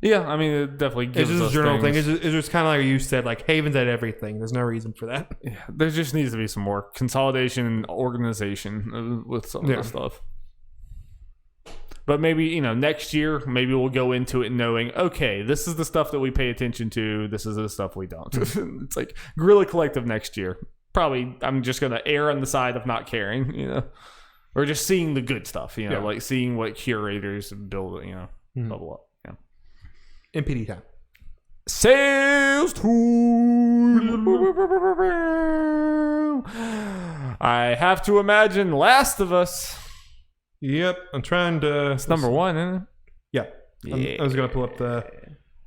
Yeah, I mean, it definitely gives us It's just a general things. thing. It's just kind of like you said, like Haven's at everything. There's no reason for that. Yeah, there just needs to be some more consolidation and organization with some of the stuff. But maybe, next year, maybe we'll go into it knowing, okay, this is the stuff that we pay attention to. This is the stuff we don't. It's like Guerrilla Collective next year. Probably, I'm just going to err on the side of not caring, or just seeing the good stuff, like seeing what curators build, bubble up. Yeah. MPD time. Sales tool. I have to imagine Last of Us. Yep, I'm trying to. It's number one, isn't it? Yeah. I was going to pull up the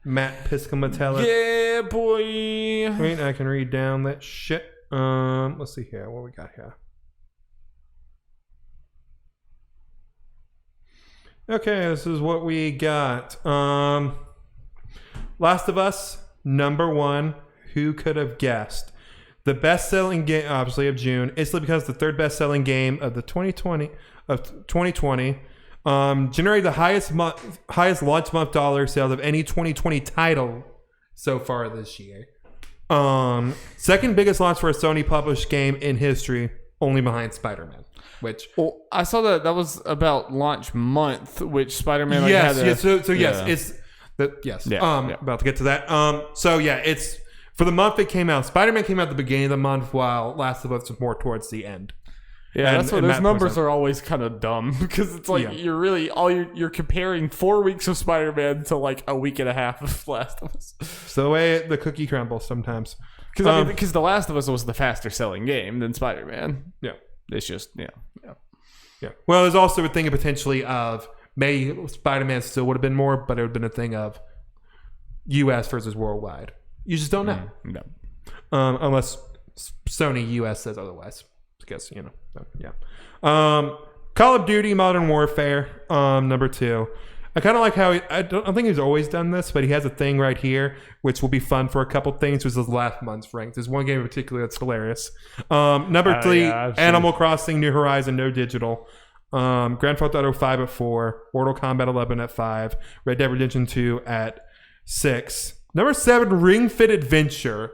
Matt Piscatella. Yeah, boy. Wait, I can read down that shit. Let's see here. What we got here? Okay, this is what we got. Last of Us, number one. Who could have guessed? The best-selling game, obviously, of June. Instantly becomes the third best-selling game of the 2020. Generated the highest launch month dollar sales of any 2020 title so far this year. Second biggest launch for a Sony published game in history, only behind Spider-Man. Which I saw that was about launch month, which Spider-Man yes. Yeah. About to get to that. It's for the month it came out. Spider-Man came out at the beginning of the month, while Last of Us was more towards the end. Yeah, that's what those numbers are always kind of dumb because it's like you're really you're comparing 4 weeks of Spider-Man to like a week and a half of Last of Us. So the way the cookie crumbles sometimes. Because The Last of Us was the faster selling game than Spider-Man. Yeah, it's just yeah. Well, there's also a thing of potentially of maybe Spider-Man still would have been more, but it would have been a thing of U.S. versus worldwide. You just don't know. No. Unless Sony U.S. says otherwise. I guess, yeah. Call of Duty Modern Warfare, number 2. I kind of like how I don't think he's always done this, but he has a thing right here, which will be fun for a couple things, which is last month's ranked. There's one game in particular that's hilarious. Number 3, Animal Crossing, New Horizon, no digital. Grand Theft Auto 5 at 4. Mortal Kombat 11 at 5. Red Dead Redemption 2 at 6. Number 7, Ring Fit Adventure.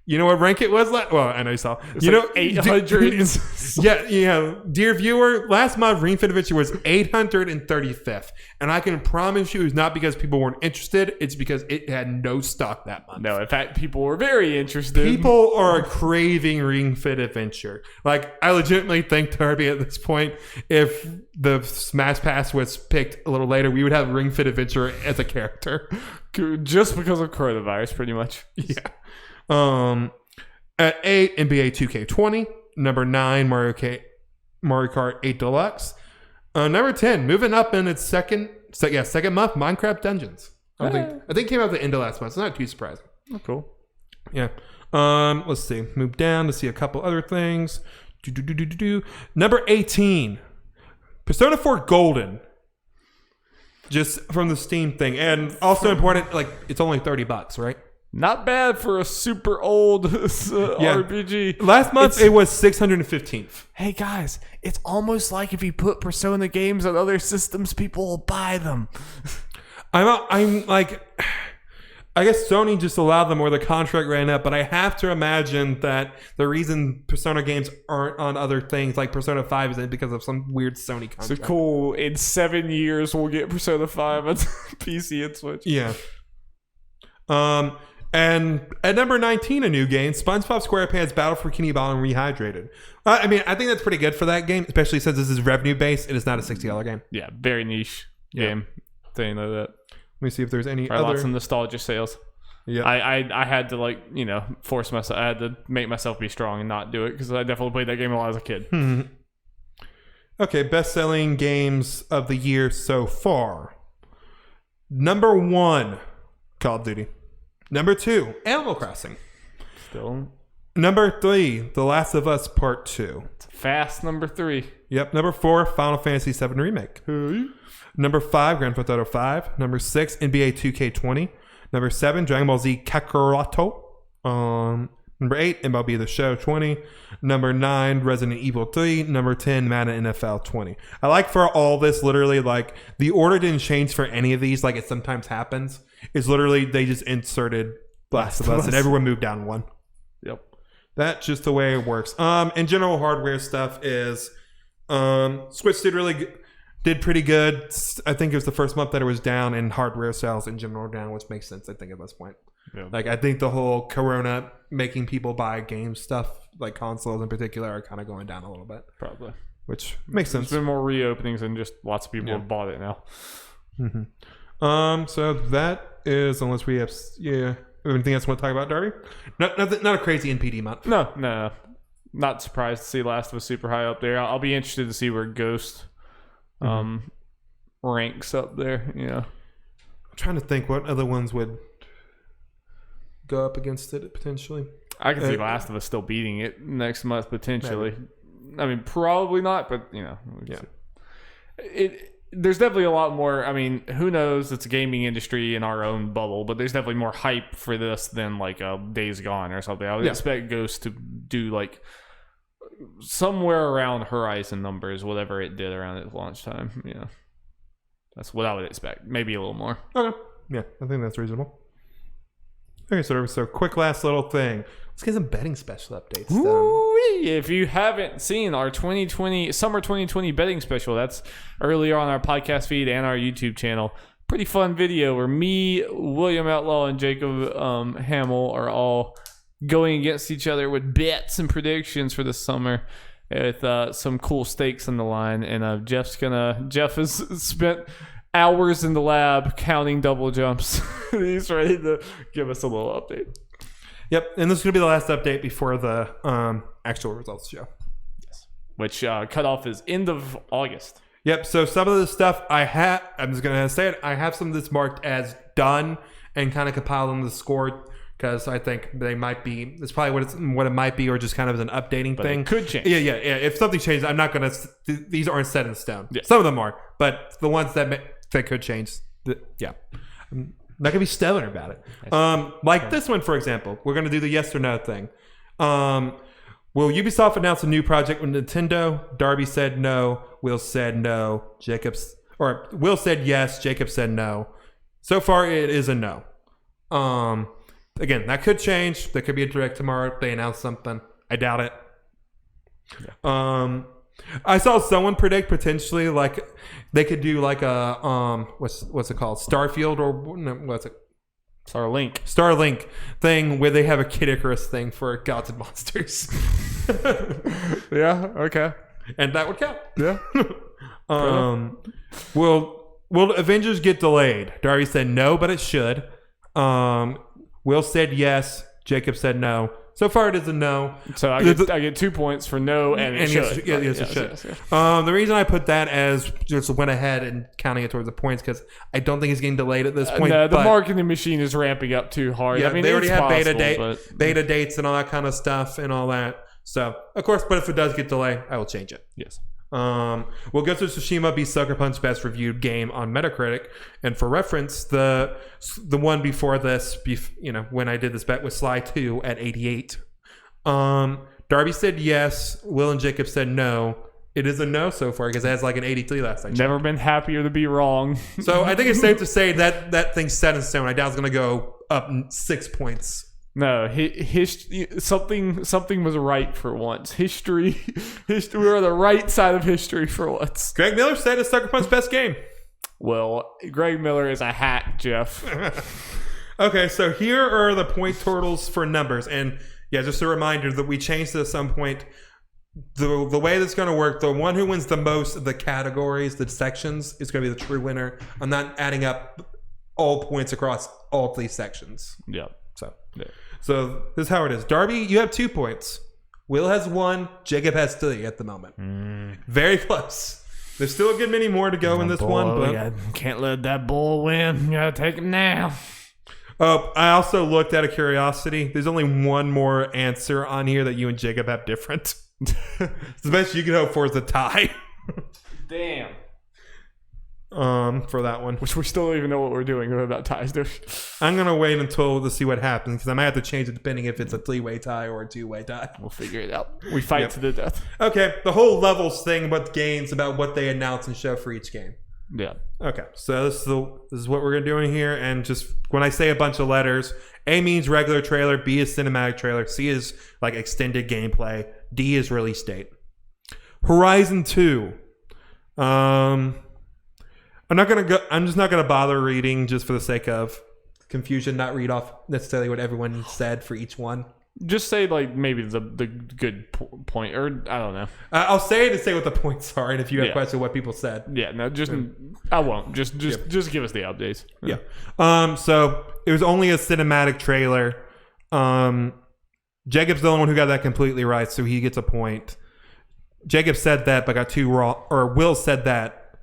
You know what rank it was? Well, I know you saw. It's 800. Yeah. Dear viewer, last month Ring Fit Adventure was 835th. And I can promise you it's not because people weren't interested. It's because it had no stock that month. No, in fact, people were very interested. People are craving Ring Fit Adventure. Like, I legitimately think, Darby, at this point, if the Smash Pass was picked a little later, we would have Ring Fit Adventure as a character. Just because of coronavirus, pretty much. Yeah. At 8, NBA 2K20. Number 9, Mario Kart 8 Deluxe. Number 10, moving up in its second month, Minecraft Dungeons. I think it came out the end of last month. It's not too surprising. Oh, cool. Yeah. Let's see. Move down to see a couple other things. Number 18, Persona 4 Golden. Just from the Steam thing, and also important, like it's only $30, right? Not bad for a super old RPG. Last month it was 615th. Hey guys, it's almost like if you put Persona games on other systems, people will buy them. I'm like, I guess Sony just allowed them or the contract ran up, but I have to imagine that the reason Persona games aren't on other things like Persona 5 is because of some weird Sony contract. So cool. In 7 years, we'll get Persona 5 on PC and Switch. Yeah. And at number 19, a new game, SpongeBob SquarePants Battle for Bikini Bottom Rehydrated. I think that's pretty good for that game, especially since this is revenue-based. It is not a $60 game. Yeah, very niche game. Thing like that. Let me see if there's any other... other... Lots of nostalgia sales. Yeah, I had to force myself. I had to make myself be strong and not do it because I definitely played that game a lot as a kid. Okay, best-selling games of the year so far. Number 1, Call of Duty. Number 2, Animal Crossing. Still. Number 3, The Last of Us Part 2. It's fast number 3. Yep. Number 4, Final Fantasy VII Remake. Number 5, Grand Theft Auto 5. Number 6, NBA 2K20. Number 7, Dragon Ball Z Kakarot. Number 8, MLB The Show 20. Number 9, Resident Evil 3. Number 10, Madden NFL 20. I like for all this, literally, like, the order didn't change for any of these, like it sometimes happens. It's literally, they just inserted Last of Us, and everyone moved down one. Yep. That's just the way it works. In general, hardware stuff is, Switch did pretty good. I think it was the first month that it was down, and hardware sales in general were down, which makes sense, I think, at this point. Yeah. Like, I think the whole Corona making people buy game stuff, like consoles in particular, are kind of going down a little bit. Probably. Which makes sense. There's been more reopenings and just lots of people have bought it now. Mm-hmm. So that is, unless we have, anything else you want to talk about, Darby? Not a crazy NPD month. No. Not surprised to see Last of Us super high up there. I'll be interested to see where Ghost ranks up there. I'm trying to think what other ones would go up against it potentially. I can see Last of Us still beating it next month potentially. Maybe. I mean, probably not, but there's definitely a lot more. I mean, who knows? It's a gaming industry in our own bubble, but there's definitely more hype for this than like Days Gone or something. I would expect Ghost to do like somewhere around Horizon numbers, whatever it did around its launch time. That's what I would expect. Maybe a little more. Okay. Yeah, I think that's reasonable. Okay, so quick last little thing. Let's get some betting special updates done. If you haven't seen our summer 2020 betting special, that's earlier on our podcast feed and our YouTube channel. Pretty fun video where me, William Outlaw, and Jacob Hamill are all going against each other with bets and predictions for the summer with some cool stakes on the line. And Jeff has spent hours in the lab counting double jumps. He's ready to give us a little update. Yep, and this is going to be the last update before the actual results show. Yes. Which cutoff is end of August. Yep, so some of the stuff I'm just going to say it, I have some of this marked as done and kind of compiled on the score because I think they might be, it's probably what it might be, or just kind of as an updating thing. It could change. Yeah. If something changes, I'm not going to, these aren't set in stone. Yeah. Some of them are, but the ones that could change, I'm not going to be stellar about it. This one, for example, we're going to do the yes or no thing. Will Ubisoft announce a new project with Nintendo? Darby said no. Will said no. Will said yes. Jacob said no. So far, it is a no. Again, that could change. There could be a direct tomorrow. They announce something. I doubt it. Yeah. I saw someone predict potentially like they could do like a what's it called, Starfield, or what's it, Starlink thing where they have a Kid Icarus thing for Gods and Monsters. Yeah, okay, and that would count. Yeah. Will Avengers get delayed? Darby said no, but it should. Will said yes. Jacob said no. So far, it is a no. So I get 2 points for no, and it should. Yes, it should. Yes. The reason I put that as just went ahead and counting it towards the points because I don't think it's getting delayed at this point. No, the marketing machine is ramping up too hard. Yeah, I mean, they already have possible, beta dates and all that kind of stuff and all that. So, of course, but if it does get delayed, I will change it. Yes. Will Ghost of Tsushima be Sucker Punch's best reviewed game on Metacritic? And for reference, the one before this, when I did this bet was Sly 2 at 88. Darby said yes. Will and Jacob said no. It is a no so far because it has like an 83 last night. Never been happier to be wrong. So I think it's safe to say that thing's set in stone. I doubt it's going to go up 6 points. No, something was right for once. History, we're on the right side of history for once. Greg Miller said it's Sucker Punch's best game. Well, Greg Miller is a hack, Jeff. Okay, so here are the point totals for numbers. And yeah, just a reminder that we changed it at some point. The way that's going to work, the one who wins the most of the categories, the sections, is going to be the true winner. I'm not adding up all points across all 3 sections. Yeah. So this is how it is. Darby, you have 2 points. Will has 1. Jacob has 3 at the moment. Very close. There's still a good many more to go in this one, but can't let that bull win. You gotta take him now. Oh, I also looked out of curiosity. There's only one more answer on here that you and Jacob have different. The best you can hope for is a tie. Damn. for that one. Which we still don't even know what we're doing about ties. I'm going to wait to see what happens because I might have to change it depending if it's a 3-way tie or a 2-way tie. We'll figure it out. We fight to the death. Okay, the whole levels thing about games, about what they announce and show for each game. Yeah. Okay, so this is what we're doing here, and just when I say a bunch of letters, A means regular trailer, B is cinematic trailer, C is like extended gameplay, D is release date. Horizon 2. I'm just not gonna bother reading just for the sake of confusion, not read off necessarily what everyone said for each one. Just say like maybe the good point, or I don't know. I'll say it and say what the points are, and if you have questions, what people said. Yeah, no, I won't. Just give us the updates. Yeah. So it was only a cinematic trailer. Jacob's the only one who got that completely right, so he gets a point. Jacob said that, but got two wrong. Or Will said that,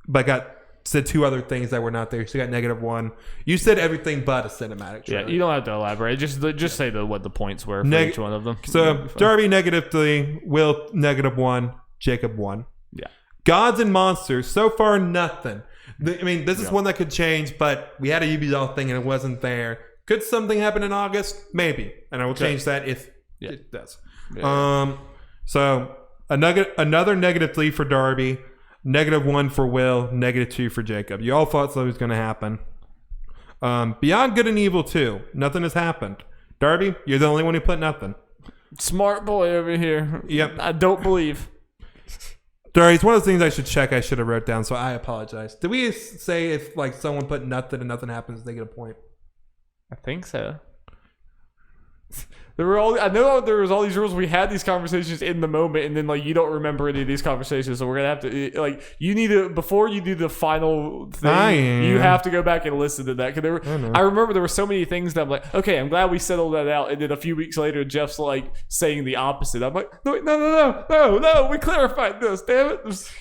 but said two other things that were not there. So you got -1. You said everything but a cinematic trailer. Yeah, you don't have to elaborate. Just say what the points were for each one of them. So Darby -3, Will -1, Jacob 1. Yeah. Gods and Monsters, so far nothing. This is one that could change, but we had a Ubisoft thing and it wasn't there. Could something happen in August? Maybe. And I will change that if it does. Yeah. So another -3 for Darby. -1 for Will, -2 for Jacob. You all thought so was going to happen. Beyond Good and Evil 2, nothing has happened. Darby, you're the only one who put nothing. Smart boy over here. Yep. I don't believe. Darby, it's one of those things I should check. I should have wrote down, so I apologize. Did we say if like someone put nothing and nothing happens, they get a point? I think so. I know there was all these rules. We had these conversations in the moment, and then like you don't remember any of these conversations, so we're gonna have to you need to, before you do the final thing, you have to go back and listen to that, because I remember there were so many things that I'm like, okay, I'm glad we settled that out, and then a few weeks later Jeff's like saying the opposite. I'm like, no, we clarified this, damn it.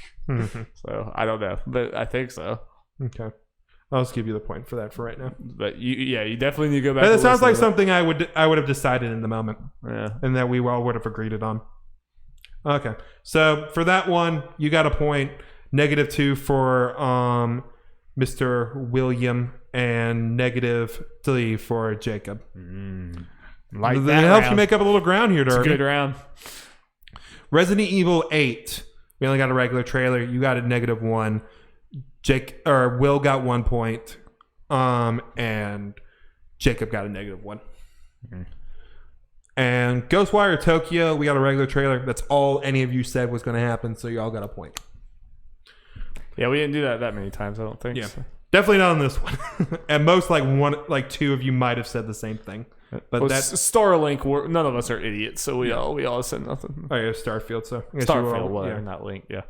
So I don't know, but I think so. Okay, I'll just give you the point for that for right now. But you definitely need to go back. But it sounds like something I would have decided in the moment. Yeah. And that we all would have agreed it on. Okay. So for that one, you got a point. -2 for Mr. William and -3 for Jacob. Like that that helps round. you make up a little ground here, Darby. It's a good round. Resident Evil 8. We only got a regular trailer. You got a -1. Will got 1 point, and Jacob got a -1. And Ghostwire Tokyo, we got a regular trailer. That's all any of you said was going to happen, so you all got a point. Yeah, we didn't do that many times, I don't think. Yeah, so. definitely not on this one. At most, two of you might have said the same thing. But that's Starlink. None of us are idiots, so we all said nothing. Oh yeah, Starfield. So Starfield, whatever, not Link. Yeah.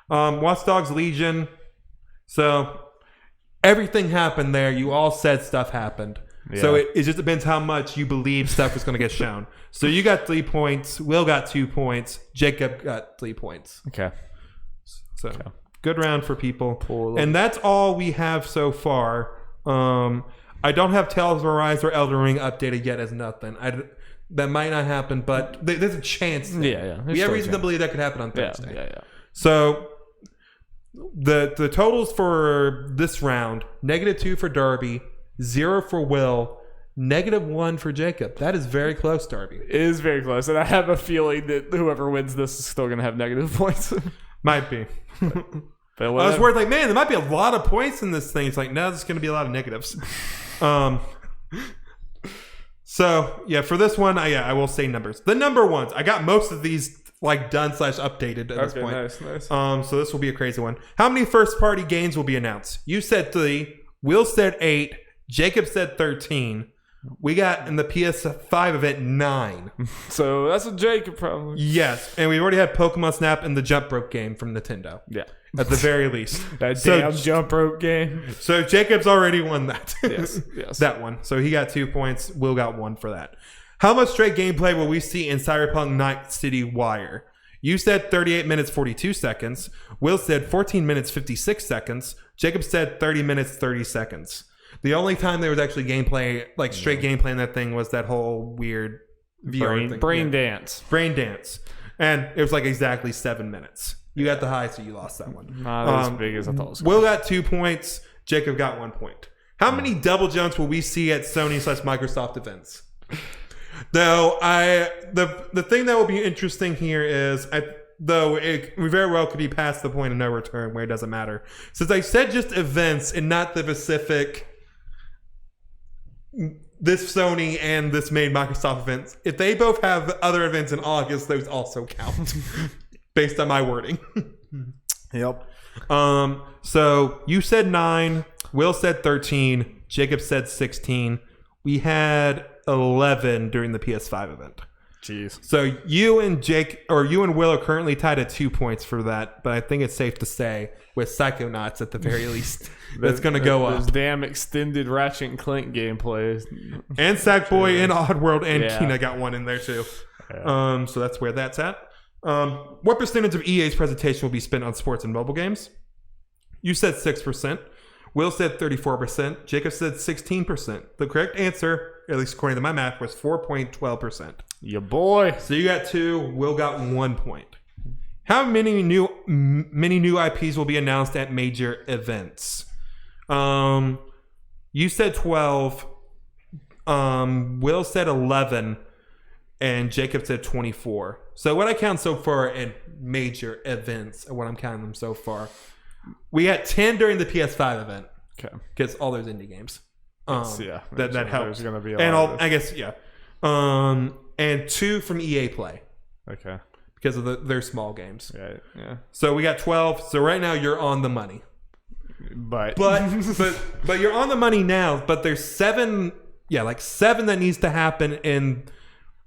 Watch Dogs Legion. So everything happened there. You all said stuff happened. Yeah. So it just depends how much you believe stuff is going to get shown. So you got 3 points. Will got 2 points. Jacob got 3 points. Okay. So good round for people. And that's all we have so far. I don't have Tales of Arise or Elden Ring updated yet as nothing. That might not happen, but there's a chance. Yeah. We have reason to believe that could happen on Thursday. Yeah. So the totals for this round: -2 for Darby, 0 for Will, -1 for Jacob. That is very close, Darby. It is very close, and I have a feeling that whoever wins this is still going to have negative points. Might be. But I was worried, like, man, there might be a lot of points in this thing. It's like, no, there's going to be a lot of negatives. So yeah, for this one, I will say numbers. The number ones, I got most of these like done/updated at this point. Nice. So this will be a crazy one. How many first-party games will be announced? You said 3. Will said 8. Jacob said 13. We got in the PS5 event 9. So that's a Jacob problem. Yes, and we already had Pokemon Snap and the Jump Rope game from Nintendo. Yeah. At the very least. That damn jump rope game. So Jacob's already won that. Yes. That one. So he got 2 points. Will got 1 for that. How much straight gameplay will we see in Cyberpunk Night City Wire? You said 38 minutes 42 seconds. Will said 14 minutes 56 seconds. Jacob said 30 minutes 30 seconds. The only time there was actually gameplay, like straight gameplay in that thing, was that whole weird VR thing. Brain dance. Brain dance. And it was like exactly 7 minutes. You got the high, so you lost that one. Not as big as I thought it was. Will got 2 points. Jacob got 1 point. How many double jumps will we see at Sony/Microsoft events? Though the thing that will be interesting here is, we very well could be past the point of no return where it doesn't matter. Since I said just events and not the specific this Sony and this main Microsoft events, if they both have other events in August, those also count based on my wording. Yep. So you said 9, Will said 13, Jacob said 16. We had 11 during the PS5 event. Jeez. So you and Will are currently tied at 2 points for that, but I think it's safe to say with Psychonauts at the very least, that's going to go up. Those damn extended Ratchet and Clank gameplay. And Sackboy and Oddworld and Yeah. Kina got one in there too. Yeah. So that's where that's at. What percentage of EA's presentation will be spent on sports and mobile games? You said 6%. Will said 34%. Jacob said 16%. The correct answer, at least according to my math, was 4.12%. Your boy. So you got 2. Will got 1 point. How many new IPs will be announced at major events? You said 12. Will said 11. And Jacob said 24. So what I count so far in major events, and what I'm counting them so far, we had 10 during the PS5 event. Okay. Because all those indie games. Yeah. That helps. There's going to be a And lot of I guess, yeah. And 2 from EA Play. Okay. Because of their small games. Yeah. Yeah. So we got 12. So right now you're on the money. But you're on the money now, but there's 7 that needs to happen in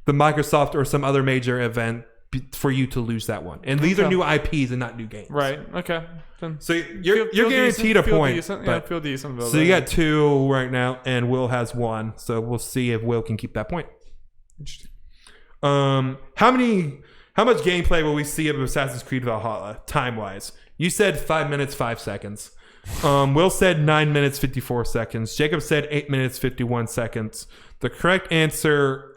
the Microsoft or some other major event for you to lose that one. And these are new IPs and not new games. Right. Okay. Then so you're guaranteed a point. Feel decent. So you got 2 right now, and Will has 1. So we'll see if Will can keep that point. Interesting. How much gameplay will we see of Assassin's Creed Valhalla time wise? You said 5 minutes 5 seconds. Will said 9 minutes 54 seconds. Jacob said 8 minutes 51 seconds. The correct answer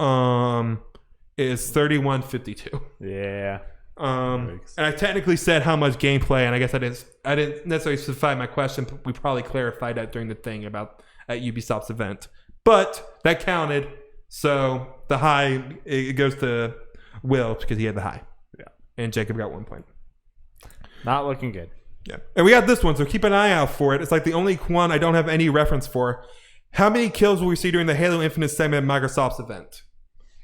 is 31:52. Yeah. And I technically said how much gameplay, and I guess I didn't necessarily specify my question, but we probably clarified that during the thing about at Ubisoft's event. But that counted, so the high it goes to Will because he had the high. Yeah. And Jacob got 1 point. Not looking good. Yeah. And we got this one, so keep an eye out for it. It's like the only one I don't have any reference for. How many kills will we see during the Halo Infinite segment of Microsoft's event?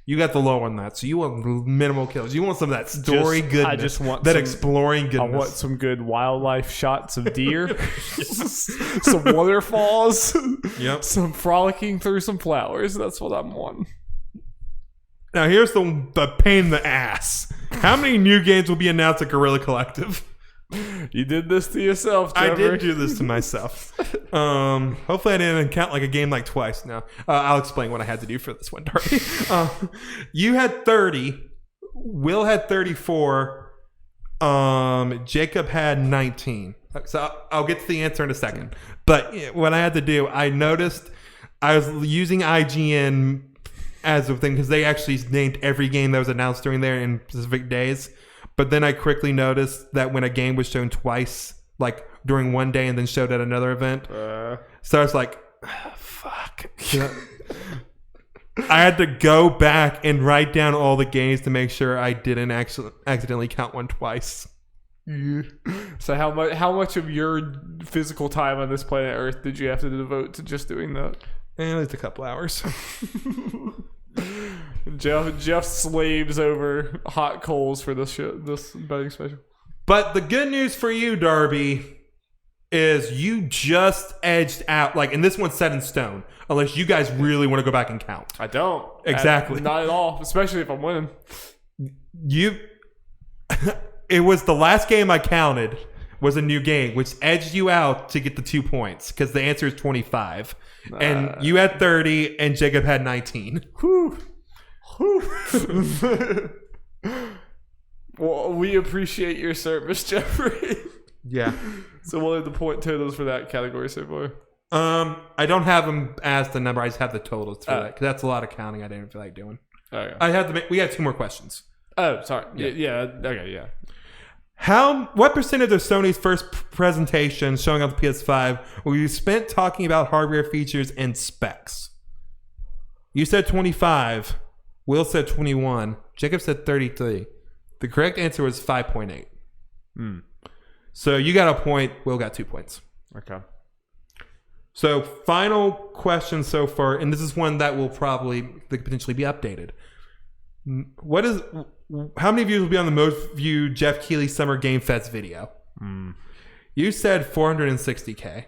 You got the low on that, so you want minimal kills. You want some of that story goodness. I just want that exploring goodness. I want some good wildlife shots of deer, some waterfalls, yep, some frolicking through some flowers. That's what I'm wanting. Now here's the pain in the ass. How many new games will be announced at Guerrilla Collective? You did this to yourself, Trevor. I did do this to myself. Hopefully I didn't count like a game like twice now. I'll explain what I had to do for this one, Darby. You had 30. Will had 34. Jacob had 19. So I'll get to the answer in a second. But what I had to do, I noticed I was using IGN as a thing because they actually named every game that was announced during there in specific days. But then I quickly noticed that when a game was shown twice, like during one day and then showed at another event, so I was like, fuck. I had to go back and write down all the games to make sure I didn't accidentally count one twice. So how much of your physical time on this planet Earth did you have to devote to just doing that? At least a couple hours. Geoff slaves over hot coals for this betting special. But the good news for you, Darby, is you just edged out. Like, and this one's set in stone, unless you guys really want to go back and count. I don't. Exactly. Not at all. Especially if I'm winning. It was the last game I counted was a new game, which edged you out to get the 2 points because the answer is 25. And you had 30 and Jacob had 19. Whew. Well, we appreciate your service, Jeffrey. Yeah. So what are the point totals for that category so far? I don't have them as the number. I just have the totals for that because that's a lot of counting I didn't feel like doing. Okay. We had 2 more questions. Oh, sorry. Yeah. Okay. Yeah. What percentage of Sony's first presentation showing off the PS5 will you spent talking about hardware features and specs? You said 25. Will said 21. Jacob said 33. The correct answer was 5.8. So you got a point. Will got 2 points. Okay. So final question so far, and this is one that will probably potentially be updated. How many views will be on the most viewed Geoff Keighley Summer Game Fest video? You said 460K.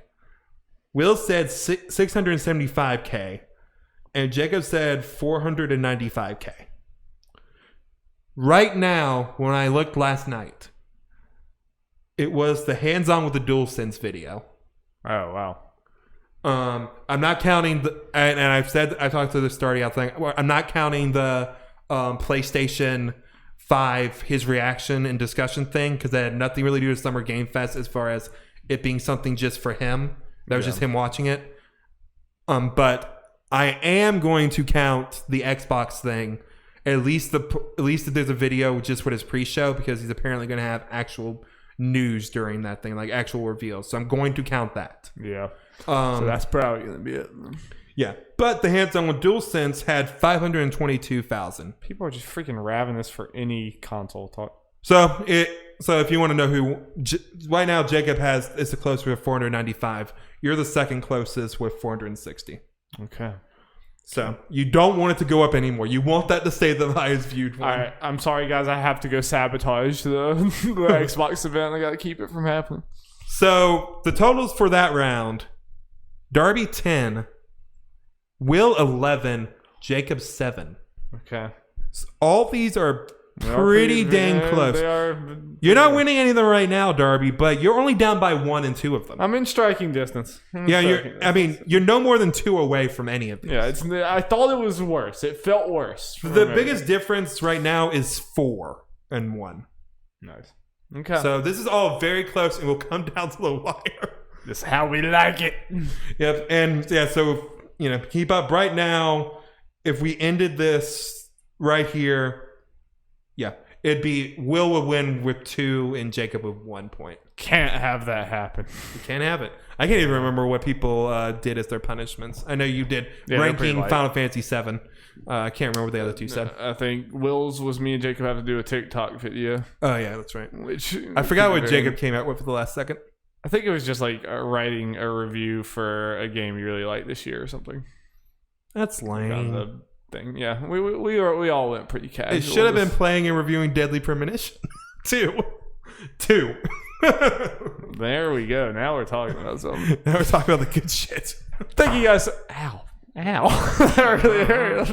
Will said 675K. And Jacob said 495K. Right now, when I looked last night, it was the hands-on with the DualSense video. Oh, wow. I'm not counting and I talked to the Stadia thing. I'm not counting the PlayStation 5, his reaction and discussion thing, because that had nothing really to do with Summer Game Fest as far as it being something just for him. That was just him watching it. But I am going to count the Xbox thing, at least if there's a video just for his pre-show, because he's apparently going to have actual news during that thing, like actual reveals. So I'm going to count that. Yeah. So that's probably going to be it. Yeah. But the hands-on with DualSense had 522,000. People are just freaking ravenous for any console talk. So if you want to know who, right now Jacob is the closest with 495. You're the second closest with 460. Okay. So you don't want it to go up anymore. You want that to stay the highest viewed one. All right. I'm sorry, guys. I have to go sabotage the Xbox event. I got to keep it from happening. So the totals for that round: Darby 10, Will 11, Jacob 7. Okay. So all these are pretty dang close. They are. You're not winning any of them right now, Darby, but you're only down by 1 and 2 of them. I'm in striking distance. You're no more than 2 away from any of these. Yeah, I thought it was worse. It felt worse. The biggest difference right now is 4 and 1. Nice. Okay. So this is all very close, and will come down to the wire. This is how we like it. Yep, and yeah, so keep up right now. If we ended this right here, yeah, it'd be Will would win with 2 and Jacob with 1 point. Can't have that happen. You can't have it. I can't even remember what people did as their punishments. I know you did ranking Final Fantasy 7. I can't remember what the other 2 said. I think Will's was me and Jacob have to do a TikTok video. Oh yeah, that's right. Which I forgot what Jacob came out with for the last second. I think it was just like writing a review for a game you really liked this year or something. That's lame. The thing, yeah. We all went pretty casual. It should have been playing and reviewing Deadly Premonition. 2. There we go. Now we're talking about something. Now we're talking about the good shit. Thank you guys. Ow. That really hurt.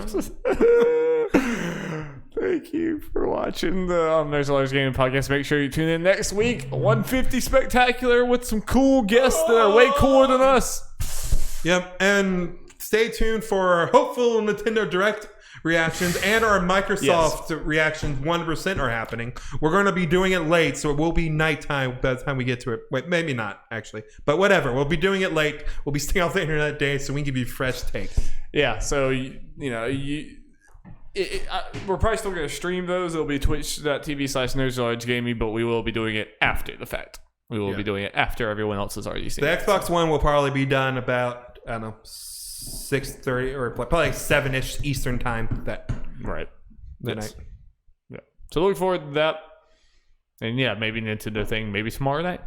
Thank you for watching the There's a Large Gaming Podcast. Make sure you tune in next week. 150 Spectacular with some cool guests that are way cooler than us. Yep. And stay tuned for our hopeful Nintendo Direct reactions and our Microsoft reactions. 1% are happening. We're going to be doing it late, so it will be nighttime by the time we get to it. Wait, maybe not actually, but whatever. We'll be doing it late. We'll be staying off the internet that day, so we can give you fresh takes. Yeah. So we're probably still going to stream those. It'll be twitch.tv/NerdSlargeGaming, but we will be doing it after the fact. We will be doing it after everyone else has already seen the it. The Xbox One will probably be done about 6:30 or probably 7-ish Eastern time that night. Yeah. So look forward to that. And yeah, maybe Nintendo thing, maybe tomorrow night.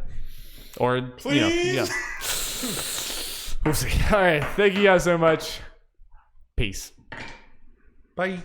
Or please. We'll see. All right. Thank you guys so much. Peace. Bye.